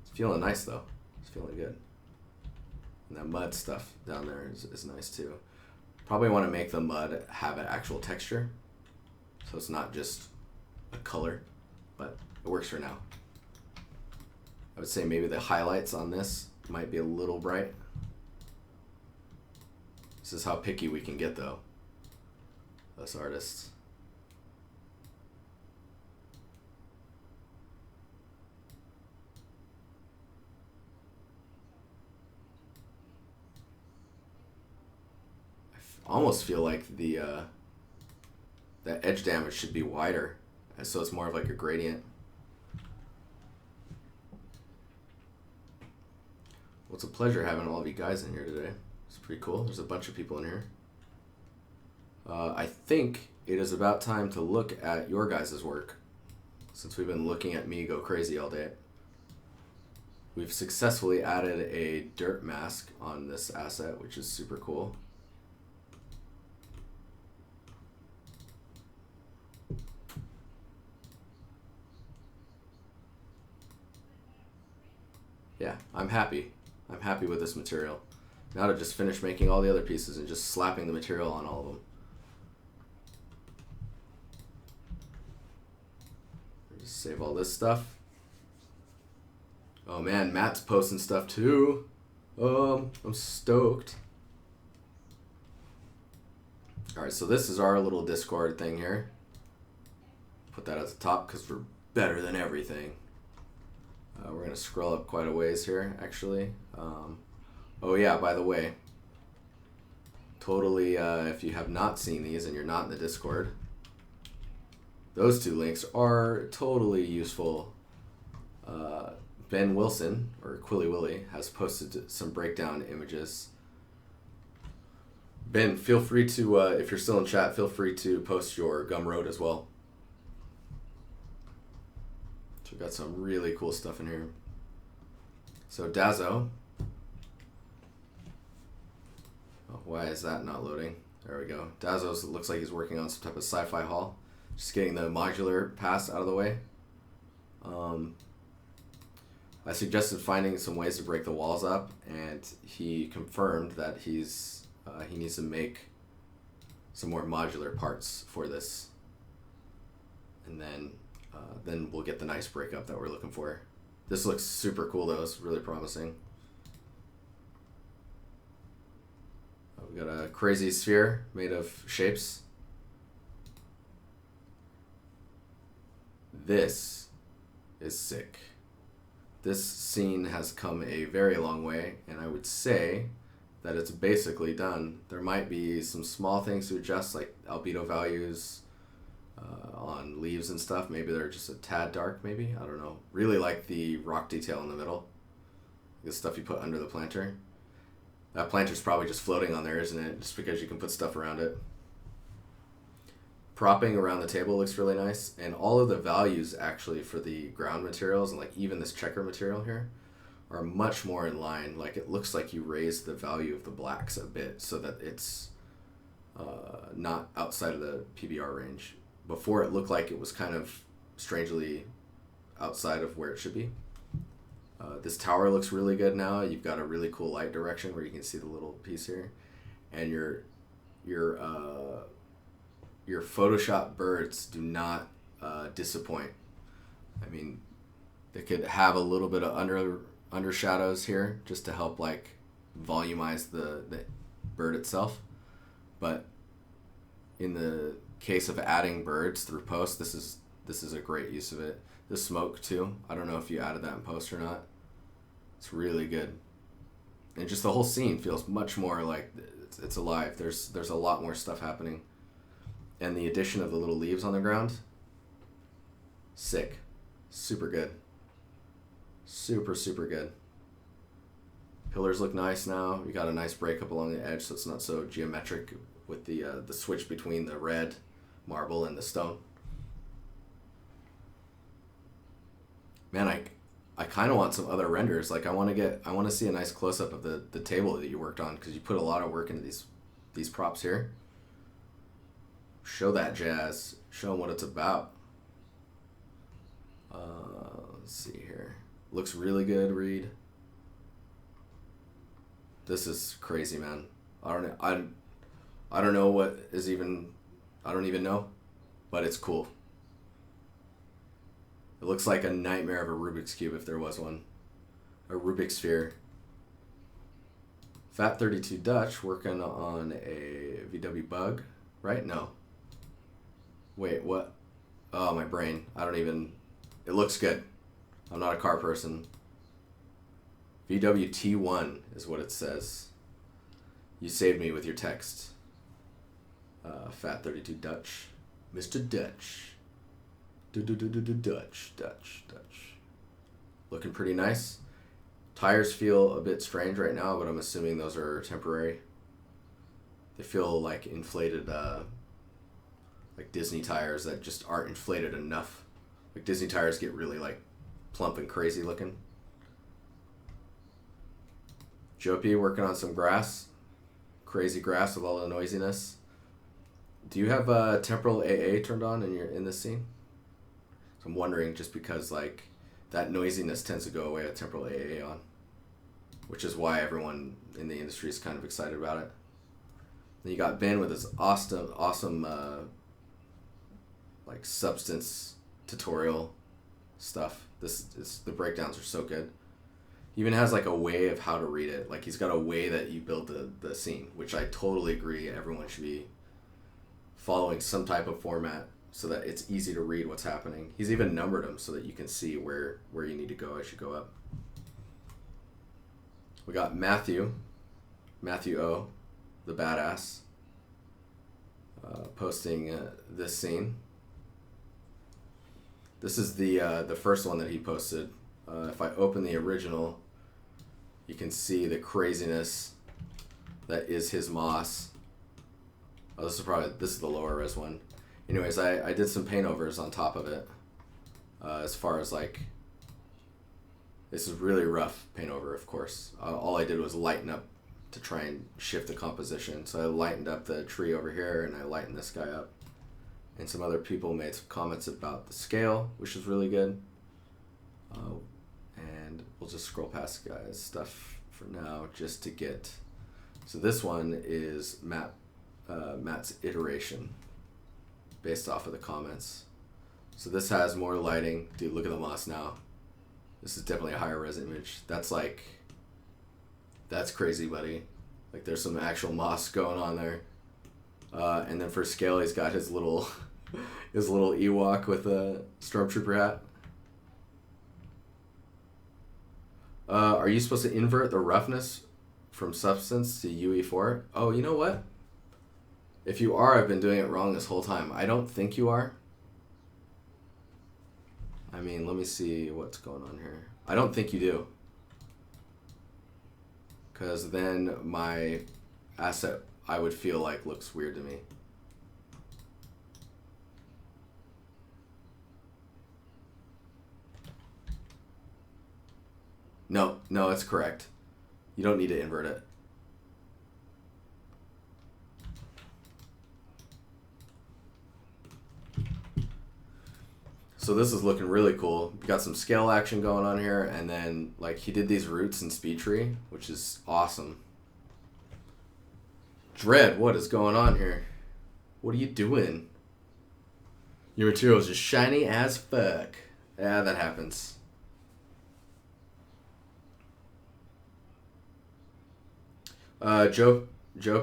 It's feeling nice though. It's feeling good. And that mud stuff down there is nice too. Probably want to make the mud have an actual texture, so it's not just a color, but it works for now. I would say maybe the highlights on this might be a little bright. This is how picky we can get though, us artists. I almost feel like the edge damage should be wider, so it's more of like a gradient. Well, it's a pleasure having all of you guys in here today. It's pretty cool. There's a bunch of people in here. I think it is about time to look at your guys' work, since we've been looking at me go crazy all day. We've successfully added a dirt mask on this asset, which is super cool. Yeah, I'm happy. I'm happy with this material. Now to just finish making all the other pieces and just slapping the material on all of them. Just save all this stuff. Oh man, Matt's posting stuff too. I'm stoked. Alright, so this is our little Discord thing here. Put that at the top because we're better than everything. We're going to scroll up quite a ways here, actually. Oh yeah, by the way, totally, if you have not seen these and you're not in the Discord, those two links are totally useful. Ben Wilson, or Quilly Willy, has posted some breakdown images. Ben, feel free to, if you're still in chat, feel free to post your Gumroad as well. So we got some really cool stuff in here. So Dazo. Oh, why is that not loading? There we go. Dazo looks like he's working on some type of sci-fi haul. Just getting the modular pass out of the way. I suggested finding some ways to break the walls up, and he confirmed that he needs to make some more modular parts for this, and then we'll get the nice breakup that we're looking for. This looks super cool though. It's really promising. We got a crazy sphere made of shapes. This is sick. This scene has come a very long way, and I would say that it's basically done. There might be some small things to adjust, like albedo values on leaves and stuff. Maybe they're just a tad dark, maybe. I don't know. Really like the rock detail in the middle. The stuff you put under the planter. That planter's probably just floating on there, isn't it? Just because you can put stuff around it. Propping around the table looks really nice, and all of the values actually for the ground materials, and like even this checker material here, are much more in line. Like it looks like you raised the value of the blacks a bit so that it's not outside of the PBR range. Before it looked like it was kind of strangely outside of where it should be. This tower looks really good now. You've got a really cool light direction where you can see the little piece here, and your Photoshop birds do not disappoint. I mean, they could have a little bit of under shadows here just to help like volumize the bird itself, but in the case of adding birds through post, this is a great use of it. The smoke too, I don't know if you added that in post or not. It's really good, and just the whole scene feels much more like it's alive. There's a lot more stuff happening, and the addition of the little leaves on the ground, sick, super good, super good. Pillars look nice now. You got a nice breakup along the edge, so it's not so geometric with the switch between the red marble and the stone. Man, I kind of want some other renders. Like I want to see a nice close up of the table that you worked on, because you put a lot of work into these props here. Show that jazz. Show them what it's about. Let's see here. Looks really good, Reed. This is crazy, man. I don't know what is even. I don't even know, but it's cool. It looks like a nightmare of a Rubik's Cube if there was one. A Rubik's Sphere. Fat32 Dutch working on a VW Bug, right? No. Wait, what? Oh, my brain. I don't even... It looks good. I'm not a car person. VW-T1 is what it says. You saved me with your text. Fat32 Dutch. Mr. Dutch. Dutch. Looking pretty nice. Tires feel a bit strange right now, but I'm assuming those are temporary. They feel like inflated, like Disney tires that just aren't inflated enough. Like Disney tires get really like plump and crazy looking. Jopi working on some grass. Crazy grass with all the noisiness. Do you have temporal AA turned on in this scene? So I'm wondering, just because like that noisiness tends to go away with temporal AA on, which is why everyone in the industry is kind of excited about it. Then you got Ben with his awesome like substance tutorial stuff. The breakdowns are so good. He even has like a way of how to read it. Like he's got a way that you build the scene, which I totally agree everyone should be following some type of format so that it's easy to read what's happening. He's even numbered them so that you can see where you need to go as you go up. We got Matthew O, the badass, posting this scene. This is the first one that he posted. If I open the original, you can see the craziness that is his moss. Oh, this is the lower res one. Anyways, I did some paint overs on top of it. as far as like, this is really rough paint over, of course. All I did was lighten up to try and shift the composition. So I lightened up the tree over here and I lightened this guy up. And some other people made some comments about the scale, which is really good. And we'll just scroll past guys' stuff for now just to get. So this one is Matt's iteration based off of the comments. So this has more lighting. Dude, look at the moss now. This is definitely a higher res image. That's like, that's crazy, buddy. Like there's some actual moss going on there. And then for scale, he's got his little Ewok with a Stormtrooper hat. Are you supposed to invert the roughness from substance to UE4? Oh, you know what? If you are, I've been doing it wrong this whole time. I don't think you are. I mean, let me see what's going on here. I don't think you do. Because then my asset, I would feel like, looks weird to me. No, it's correct. You don't need to invert it. So this is looking really cool. We got some scale action going on here, and then like he did these roots in Speed Tree, which is awesome. Dread, what is going on here? What are you doing? Your material is just shiny as fuck. Yeah, that happens. Joe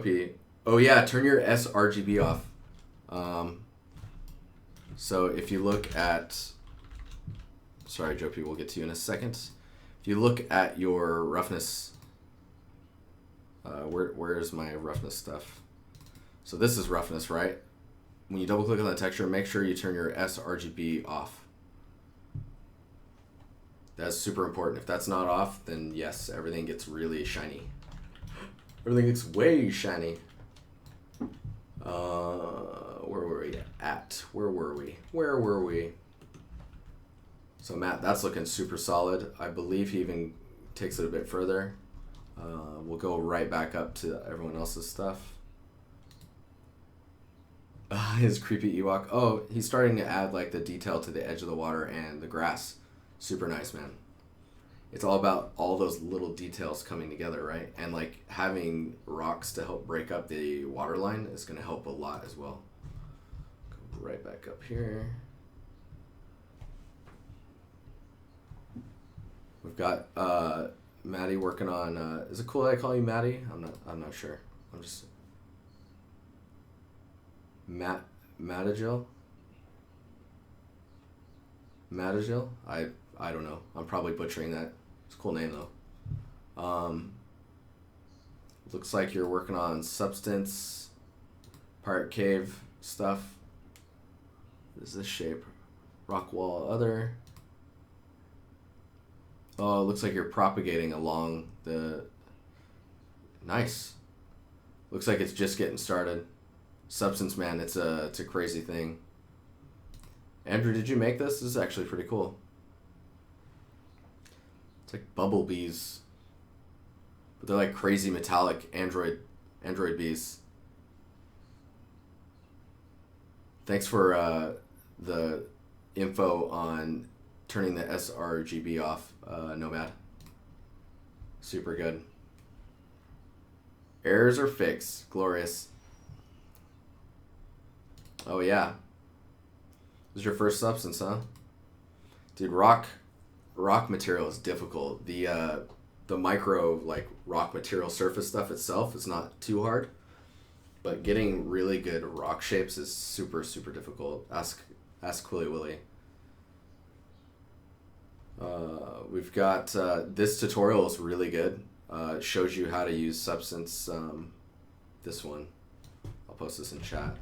P. Oh yeah, turn your sRGB off. So if you look at, sorry Joe P, we'll get to you in a second. If you look at your roughness, where's my roughness stuff? So this is roughness, right? When you double click on the texture, make sure you turn your sRGB off. That's super important. If that's not off, then yes, everything gets really shiny. Everything gets way shiny. Where were we at? Where were we? So Matt, that's looking super solid. I believe he even takes it a bit further. We'll go right back up to everyone else's stuff. His creepy Ewok. Oh, he's starting to add like the detail to the edge of the water and the grass. Super nice, man. It's all about all those little details coming together, right? And like having rocks to help break up the water line is going to help a lot as well. Go right back up here. We've got Maddie working on. Is it cool that I call you Maddie? I'm not sure. I'm just Mattagil. Mattagil. I don't know. I'm probably butchering that. It's a cool name though. Looks like you're working on substance, pirate cave stuff. What is this shape? Rock wall other. Oh, it looks like you're propagating along the. Nice. Looks like it's just getting started. Substance, man, it's a crazy thing. Andrew, did you make this? This is actually pretty cool. It's like bumblebees, but they're like crazy metallic android bees. Thanks for the info on turning the sRGB off, Nomad. Super good. Errors are fixed. Glorious. Oh yeah. This is your first substance, huh? Dude, rock material is difficult. The micro like rock material surface stuff itself is not too hard, but getting really good rock shapes is super difficult. Ask Quilly Willy. We've got this tutorial is really good. It shows you how to use substance. This one, I'll post this in chat.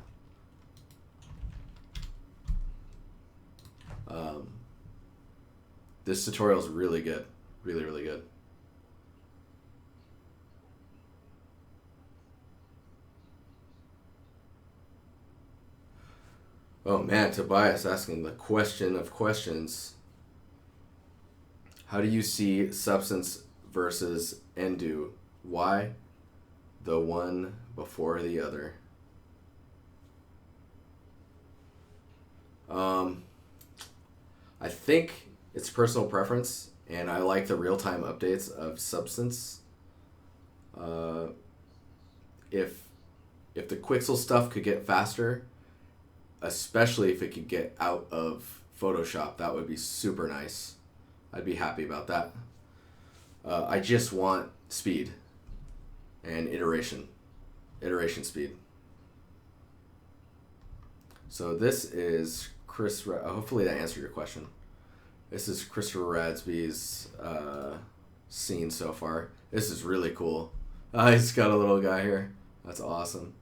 This tutorial is really good, really good. Oh man, Tobias asking the question of questions. How do you see substance versus endo? Why the one before the other? I think it's personal preference, and I like the real-time updates of substance. If the Quixel stuff could get faster, especially if it could get out of Photoshop, that would be super nice. I'd be happy about that. I just want speed and iteration speed. So this is hopefully that answered your question. This is Christopher Radsby's scene so far. This is really cool. He's got a little guy here. That's awesome.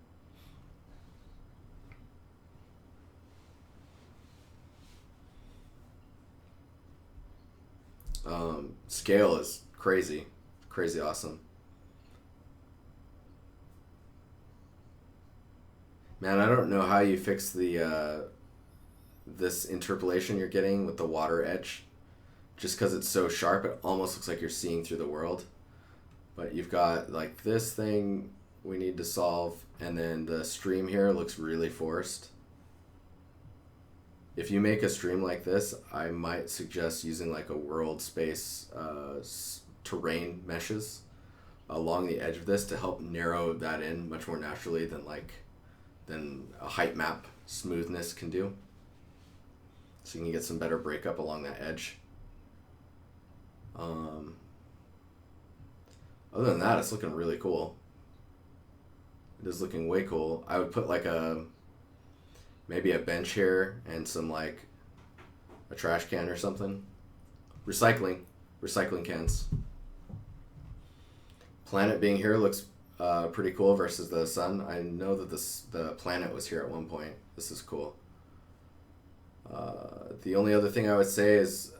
Scale is crazy awesome. Man, I don't know how you fix the this interpolation you're getting with the water edge. Just because it's so sharp, it almost looks like you're seeing through the world. But you've got like this thing we need to solve, and then the stream here looks really forced. If you make a stream like this, I might suggest using like a world space terrain meshes along the edge of this to help narrow that in much more naturally than a height map smoothness can do. So you can get some better breakup along that edge. Other than that, it's looking really cool. It is looking way cool. I would put like maybe a bench here and some like a trash can or something. Recycling cans. Planet being here looks pretty cool versus the sun. I know that the planet was here at one point. This is cool. The only other thing I would say is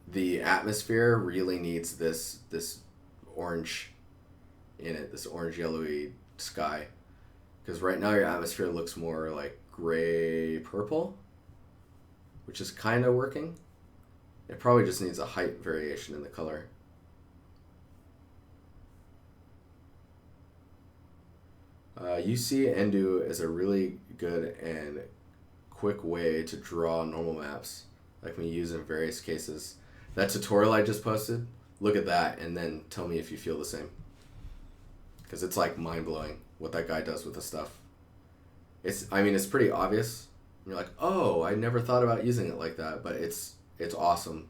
the atmosphere really needs this orange in it, this orange yellowy sky. Because right now your atmosphere looks more like gray purple, which is kind of working. It probably just needs a height variation in the color. UC Endo is a really good and quick way to draw normal maps, like we use in various cases. That tutorial I just posted, look at that and then tell me if you feel the same. Because it's like mind-blowing what that guy does with the stuff. It's pretty obvious. You're like, oh, I never thought about using it like that, but it's awesome.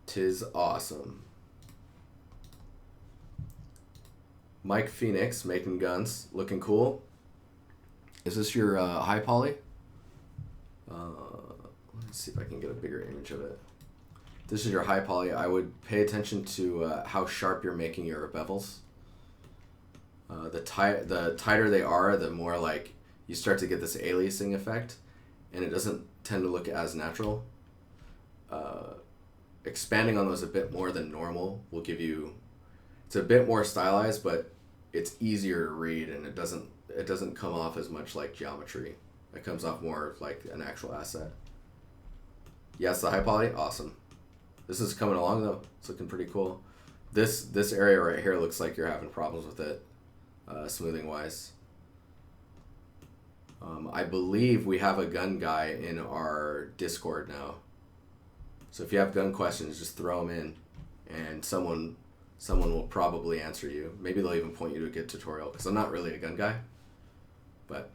'Tis awesome. Mike Phoenix making guns, looking cool. Is this your high poly? Let's see if I can get a bigger image of it. This is your high poly. I would pay attention to how sharp you're making your bevels. The tighter they are, the more like you start to get this aliasing effect, and it doesn't tend to look as natural. Expanding on those a bit more than normal will give you. It's a bit more stylized, but it's easier to read, and it doesn't come off as much like geometry. It comes off more like an actual asset. Yes, the high poly, awesome. This is coming along though. It's looking pretty cool. This area right here looks like you're having problems with it, smoothing wise. I believe we have a gun guy in our Discord now. So if you have gun questions, just throw them in, and someone will probably answer you. Maybe they'll even point you to a good tutorial, because I'm not really a gun guy. But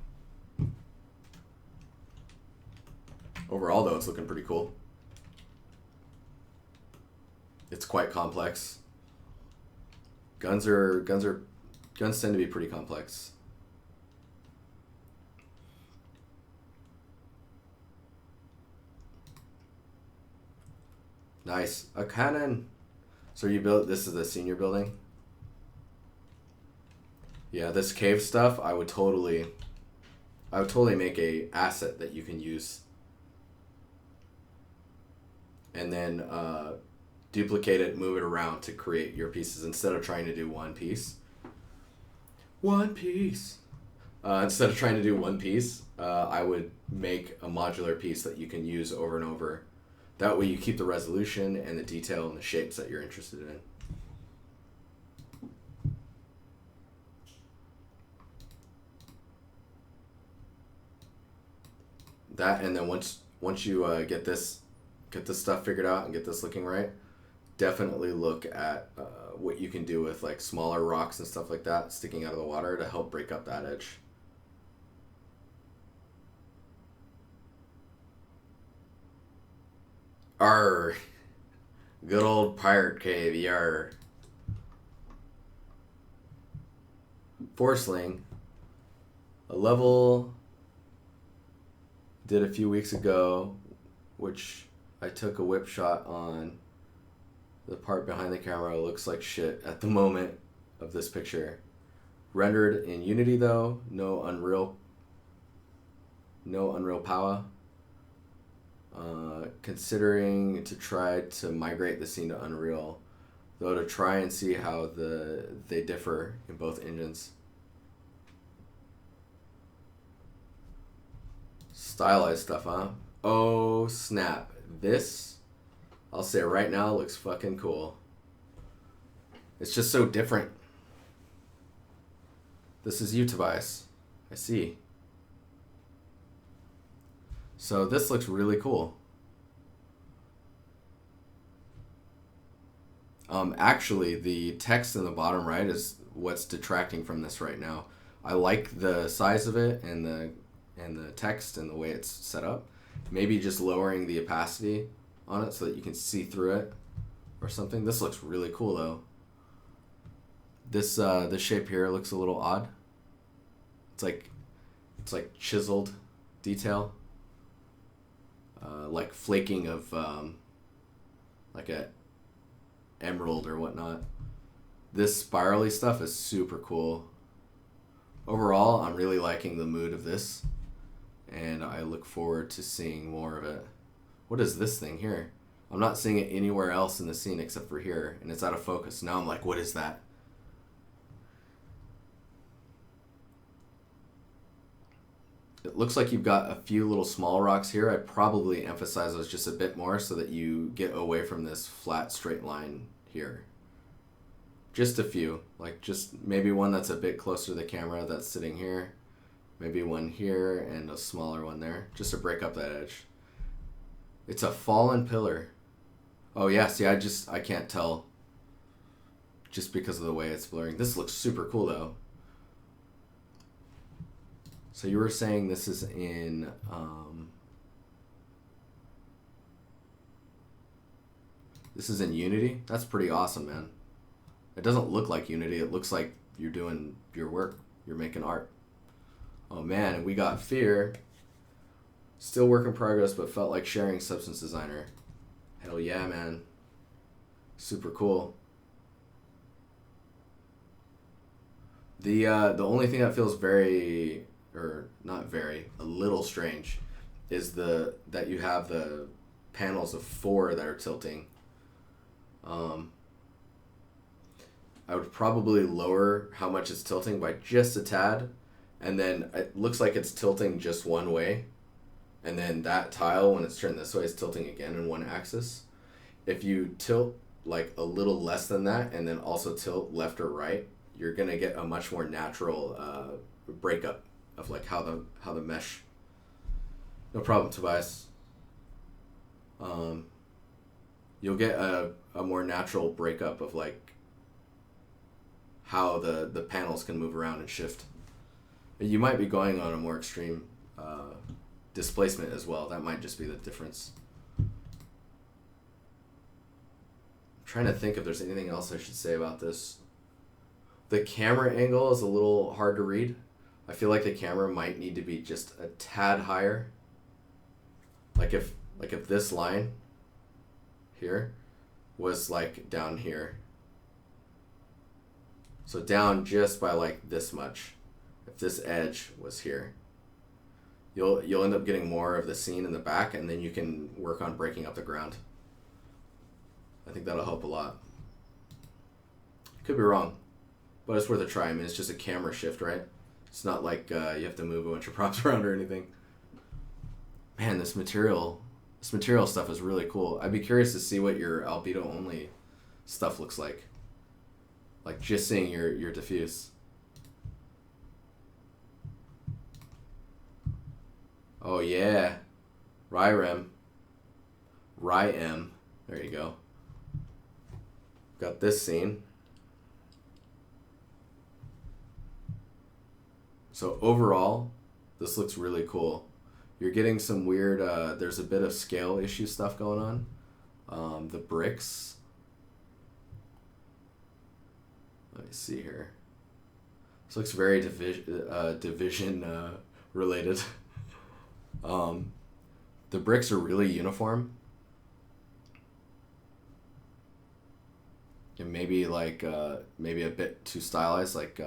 overall, though, it's looking pretty cool. It's quite complex. Guns tend to be pretty complex. Nice. A cannon. So this is the senior building? Yeah, this cave stuff, I would totally make a asset that you can use. And then duplicate it, move it around to create your pieces instead of trying to do one piece. One piece. Instead of trying to do one piece, I would make a modular piece that you can use over and over. That way you keep the resolution and the detail and the shapes that you're interested in. That, and then once you get this stuff figured out and get this looking right, definitely look at what you can do with like smaller rocks and stuff like that sticking out of the water to help break up that edge. Arr, good old pirate cave, yar. Forceling, a level did a few weeks ago, which I took a whip shot on. The part behind the camera looks like shit at the moment of this picture. Rendered in Unity though, no Unreal power. Considering to try to migrate the scene to Unreal, though, to try and see how they differ in both engines. Stylized stuff, huh? Oh snap. This, I'll say right now, looks fucking cool. It's just so different. This is you, Tobias. I see. So this looks really cool. Actually, the text in the bottom right is what's detracting from this right now. I like the size of it and the text and the way it's set up. Maybe just lowering the opacity on it so that you can see through it or something. This looks really cool though. This shape here looks a little odd. It's like chiseled detail. Like flaking of like a emerald or whatnot. This spirally stuff is super cool. Overall, I'm really liking the mood of this, and I look forward to seeing more of it. What is this thing here? I'm not seeing it anywhere else in the scene except for here, and it's out of focus. Now I'm like, what is that? It looks like you've got a few little small rocks here. I'd probably emphasize those just a bit more so that you get away from this flat straight line here. Just a few, like just maybe one that's a bit closer to the camera that's sitting here, maybe one here and a smaller one there, just to break up that edge. It's a fallen pillar. Oh yeah, see, I can't tell just because of the way it's blurring. This looks super cool though. So you were saying this is in Unity? That's pretty awesome, man. It doesn't look like Unity. It looks like you're doing your work. You're making art. Oh man, and we got Fear. Still work in progress, but felt like sharing Substance Designer. Hell yeah, man. Super cool. The only thing that feels very, or not very, a little strange, is that you have the panels of 4 that are tilting. I would probably lower how much it's tilting by just a tad, and then it looks like it's tilting just one way, and then that tile, when it's turned this way, is tilting again in one axis. If you tilt like a little less than that and then also tilt left or right, you're gonna get a much more natural breakup of like how the mesh. No problem, Tobias. You'll get a more natural breakup of like how the panels can move around and shift. You might be going on a more extreme displacement as well. That might just be the difference. I'm trying to think if there's anything else I should say about this. The camera angle is a little hard to read. I feel like the camera might need to be just a tad higher. Like if this line here was like down here. So down just by like this much. If this edge was here, you'll end up getting more of the scene in the back, and then you can work on breaking up the ground. I think that'll help a lot. Could be wrong, but it's worth a try. I mean, it's just a camera shift, right? It's not like you have to move a bunch of props around or anything. Man, this material stuff is really cool. I'd be curious to see what your albedo only stuff looks like. Like just seeing your diffuse. Oh yeah, RYM. There you go. Got this scene. So overall, this looks really cool. You're getting some weird, there's a bit of scale issue stuff going on. The bricks. Let me see here. This looks very division related. The bricks are really uniform. And maybe like, maybe a bit too stylized. Like,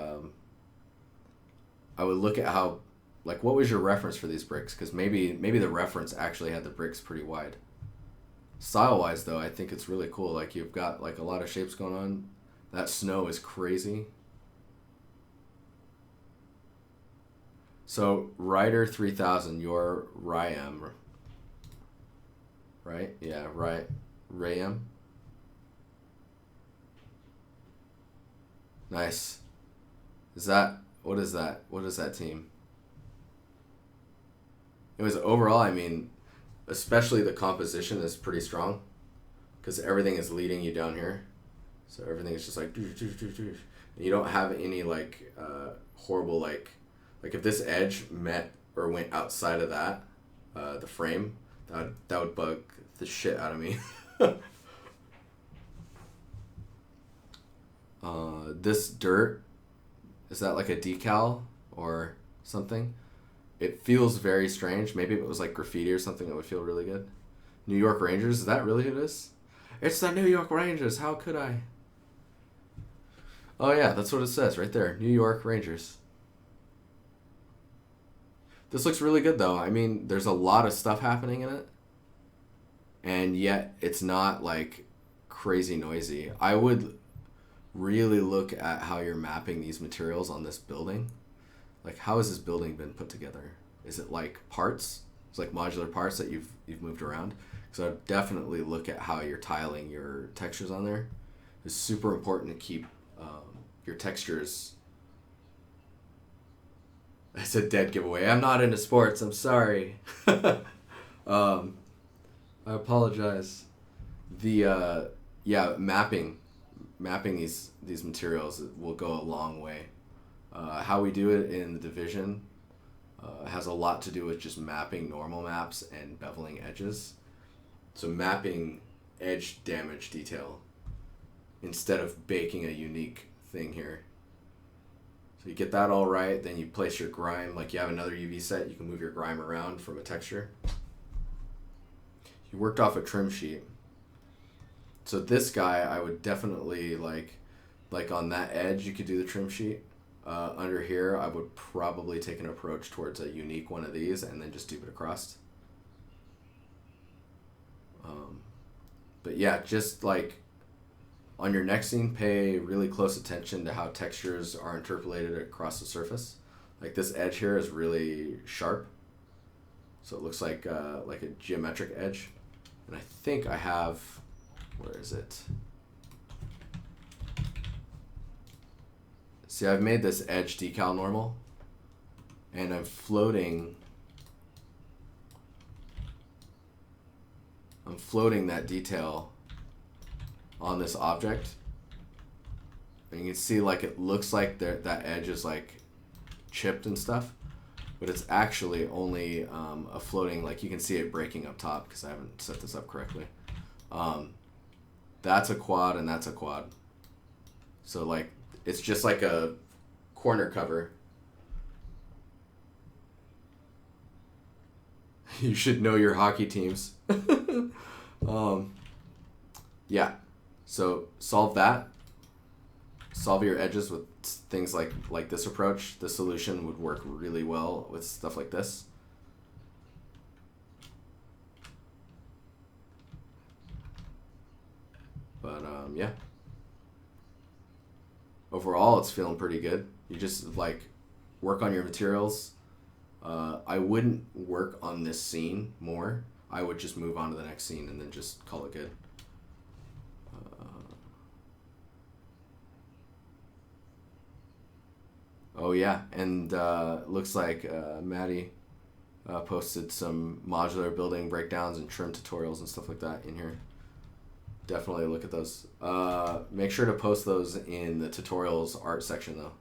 I would look at how, like, what was your reference for these bricks? Because maybe the reference actually had the bricks pretty wide. Style-wise, though, I think it's really cool. Like, you've got, like, a lot of shapes going on. That snow is crazy. So, Rider 3000, your RYM. Right? Yeah, RYM. Nice. What is that? What is that team? It was overall, I mean, especially the composition is pretty strong because everything is leading you down here. So everything is just like, and you don't have any like horrible like if this edge met or went outside of that, the frame, that would bug the shit out of me. This dirt, is that like a decal or something? It feels very strange. Maybe if it was like graffiti or something, it would feel really good. New York Rangers, is that really who it is? It's the New York Rangers. How could I? Oh yeah, that's what it says right there. New York Rangers. This looks really good though. I mean, there's a lot of stuff happening in it. And yet it's not like crazy noisy. I would really look at how you're mapping these materials on this building. Like, how has this building been put together? Is it like parts? It's like modular parts that you've moved around. So I'd definitely look at how you're tiling your textures on there. It's super important to keep your textures. It's a dead giveaway. I'm not into sports. I'm sorry. I apologize. The mapping these materials will go a long way. How we do it in the division has a lot to do with just mapping normal maps and beveling edges. So mapping edge damage detail instead of baking a unique thing here. So you get that all right, then you place your grime, like you have another UV set, you can move your grime around from a texture. You worked off a trim sheet. So this guy, I would definitely like on that edge, you could do the trim sheet. Under here, I would probably take an approach towards a unique one of these and then just dupe it across. But yeah, just like on your next scene, pay really close attention to how textures are interpolated across the surface. Like this edge here is really sharp. So it looks like a geometric edge. And I think I have, where is it? See, I've made this edge decal normal, and I'm floating that detail on this object. And you can see like it looks like that edge is like chipped and stuff, but it's actually only a floating, like you can see it breaking up top because I haven't set this up correctly. That's a quad and that's a quad. So like, it's just like a corner cover. You should know your hockey teams. Yeah. So solve that. Solve your edges with things like this approach. This solution would work really well with stuff like this. But yeah. Overall, it's feeling pretty good. You just like work on your materials. I wouldn't work on this scene more. I would just move on to the next scene and then just call it good. Oh yeah, and looks like Maddie posted some modular building breakdowns and trim tutorials and stuff like that in here. Definitely look at those. Make sure to post those in the tutorials art section though.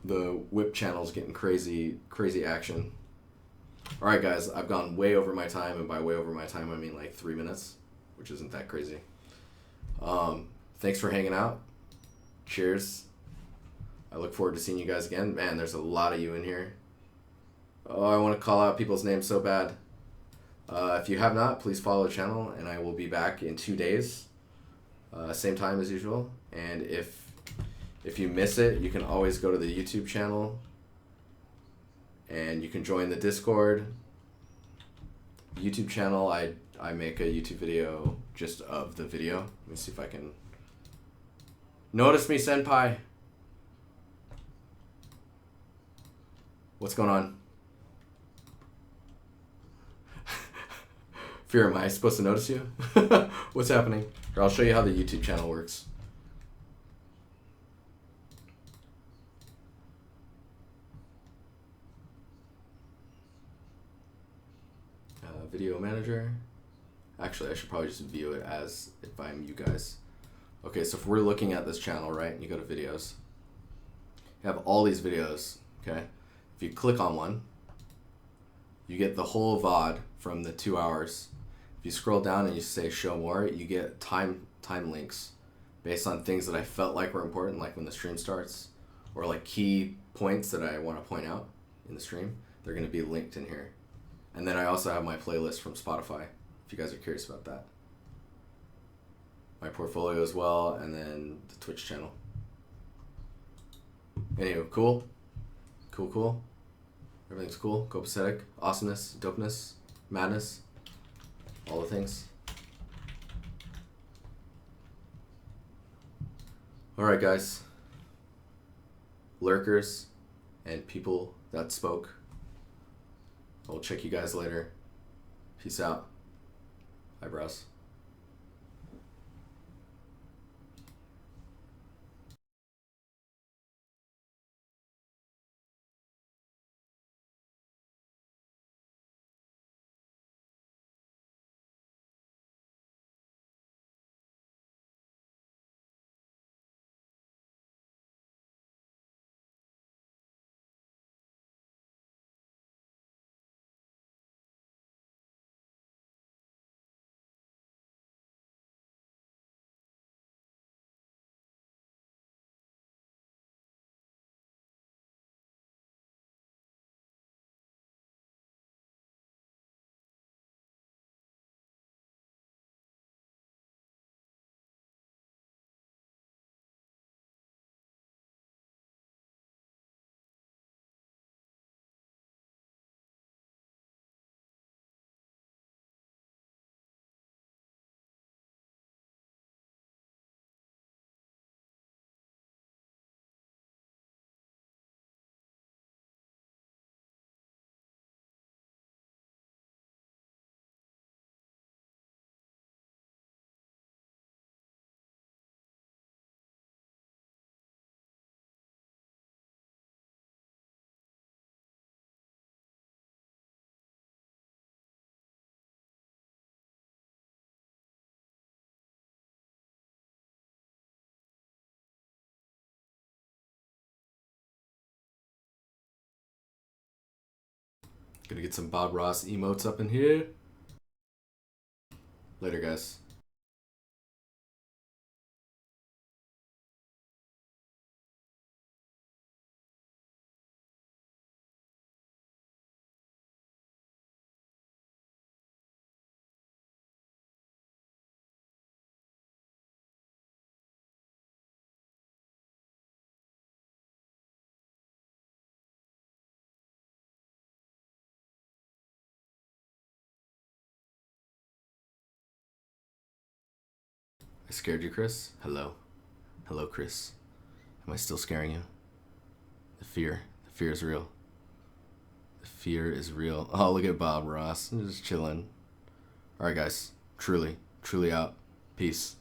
The whip channel's getting crazy action. All right, guys, I've gone way over my time, and by way over my time, I mean like 3 minutes, which isn't that crazy. Thanks for hanging out. Cheers. I look forward to seeing you guys again. Man, there's a lot of you in here. Oh, I want to call out people's names so bad. If you have not, please follow the channel, and I will be back in 2 days, same time as usual. And if you miss it, you can always go to the YouTube channel, and you can join the Discord. YouTube channel, I make a YouTube video just of the video. Let me see if I can... Notice me, senpai! What's going on? Fear, am I supposed to notice you? What's happening? Here, I'll show you how the YouTube channel works. Video manager. Actually, I should probably just view it as if I'm you guys. Okay, so if we're looking at this channel, right, and you go to videos, you have all these videos, okay? If you click on one, you get the whole VOD from the 2 hours. If you scroll down and you say show more, you get time links based on things that I felt like were important, like when the stream starts, or like key points that I want to point out in the stream. They're going to be linked in here. And then I also have my playlist from Spotify, if you guys are curious about that. My portfolio as well, and then the Twitch channel. Anyway, cool? Cool? Everything's cool? Copacetic? Awesomeness? Dopeness? Madness? All the things. Alright, guys. Lurkers and people that spoke. I'll check you guys later. Peace out. Eyebrows. Gonna get some Bob Ross emotes up in here. Later, guys. I scared you, Chris? Hello. Hello, Chris. Am I still scaring you? fear. The fear is real. The fear is real. Oh, look at Bob Ross. Just chilling. All right, guys. Truly out. Peace.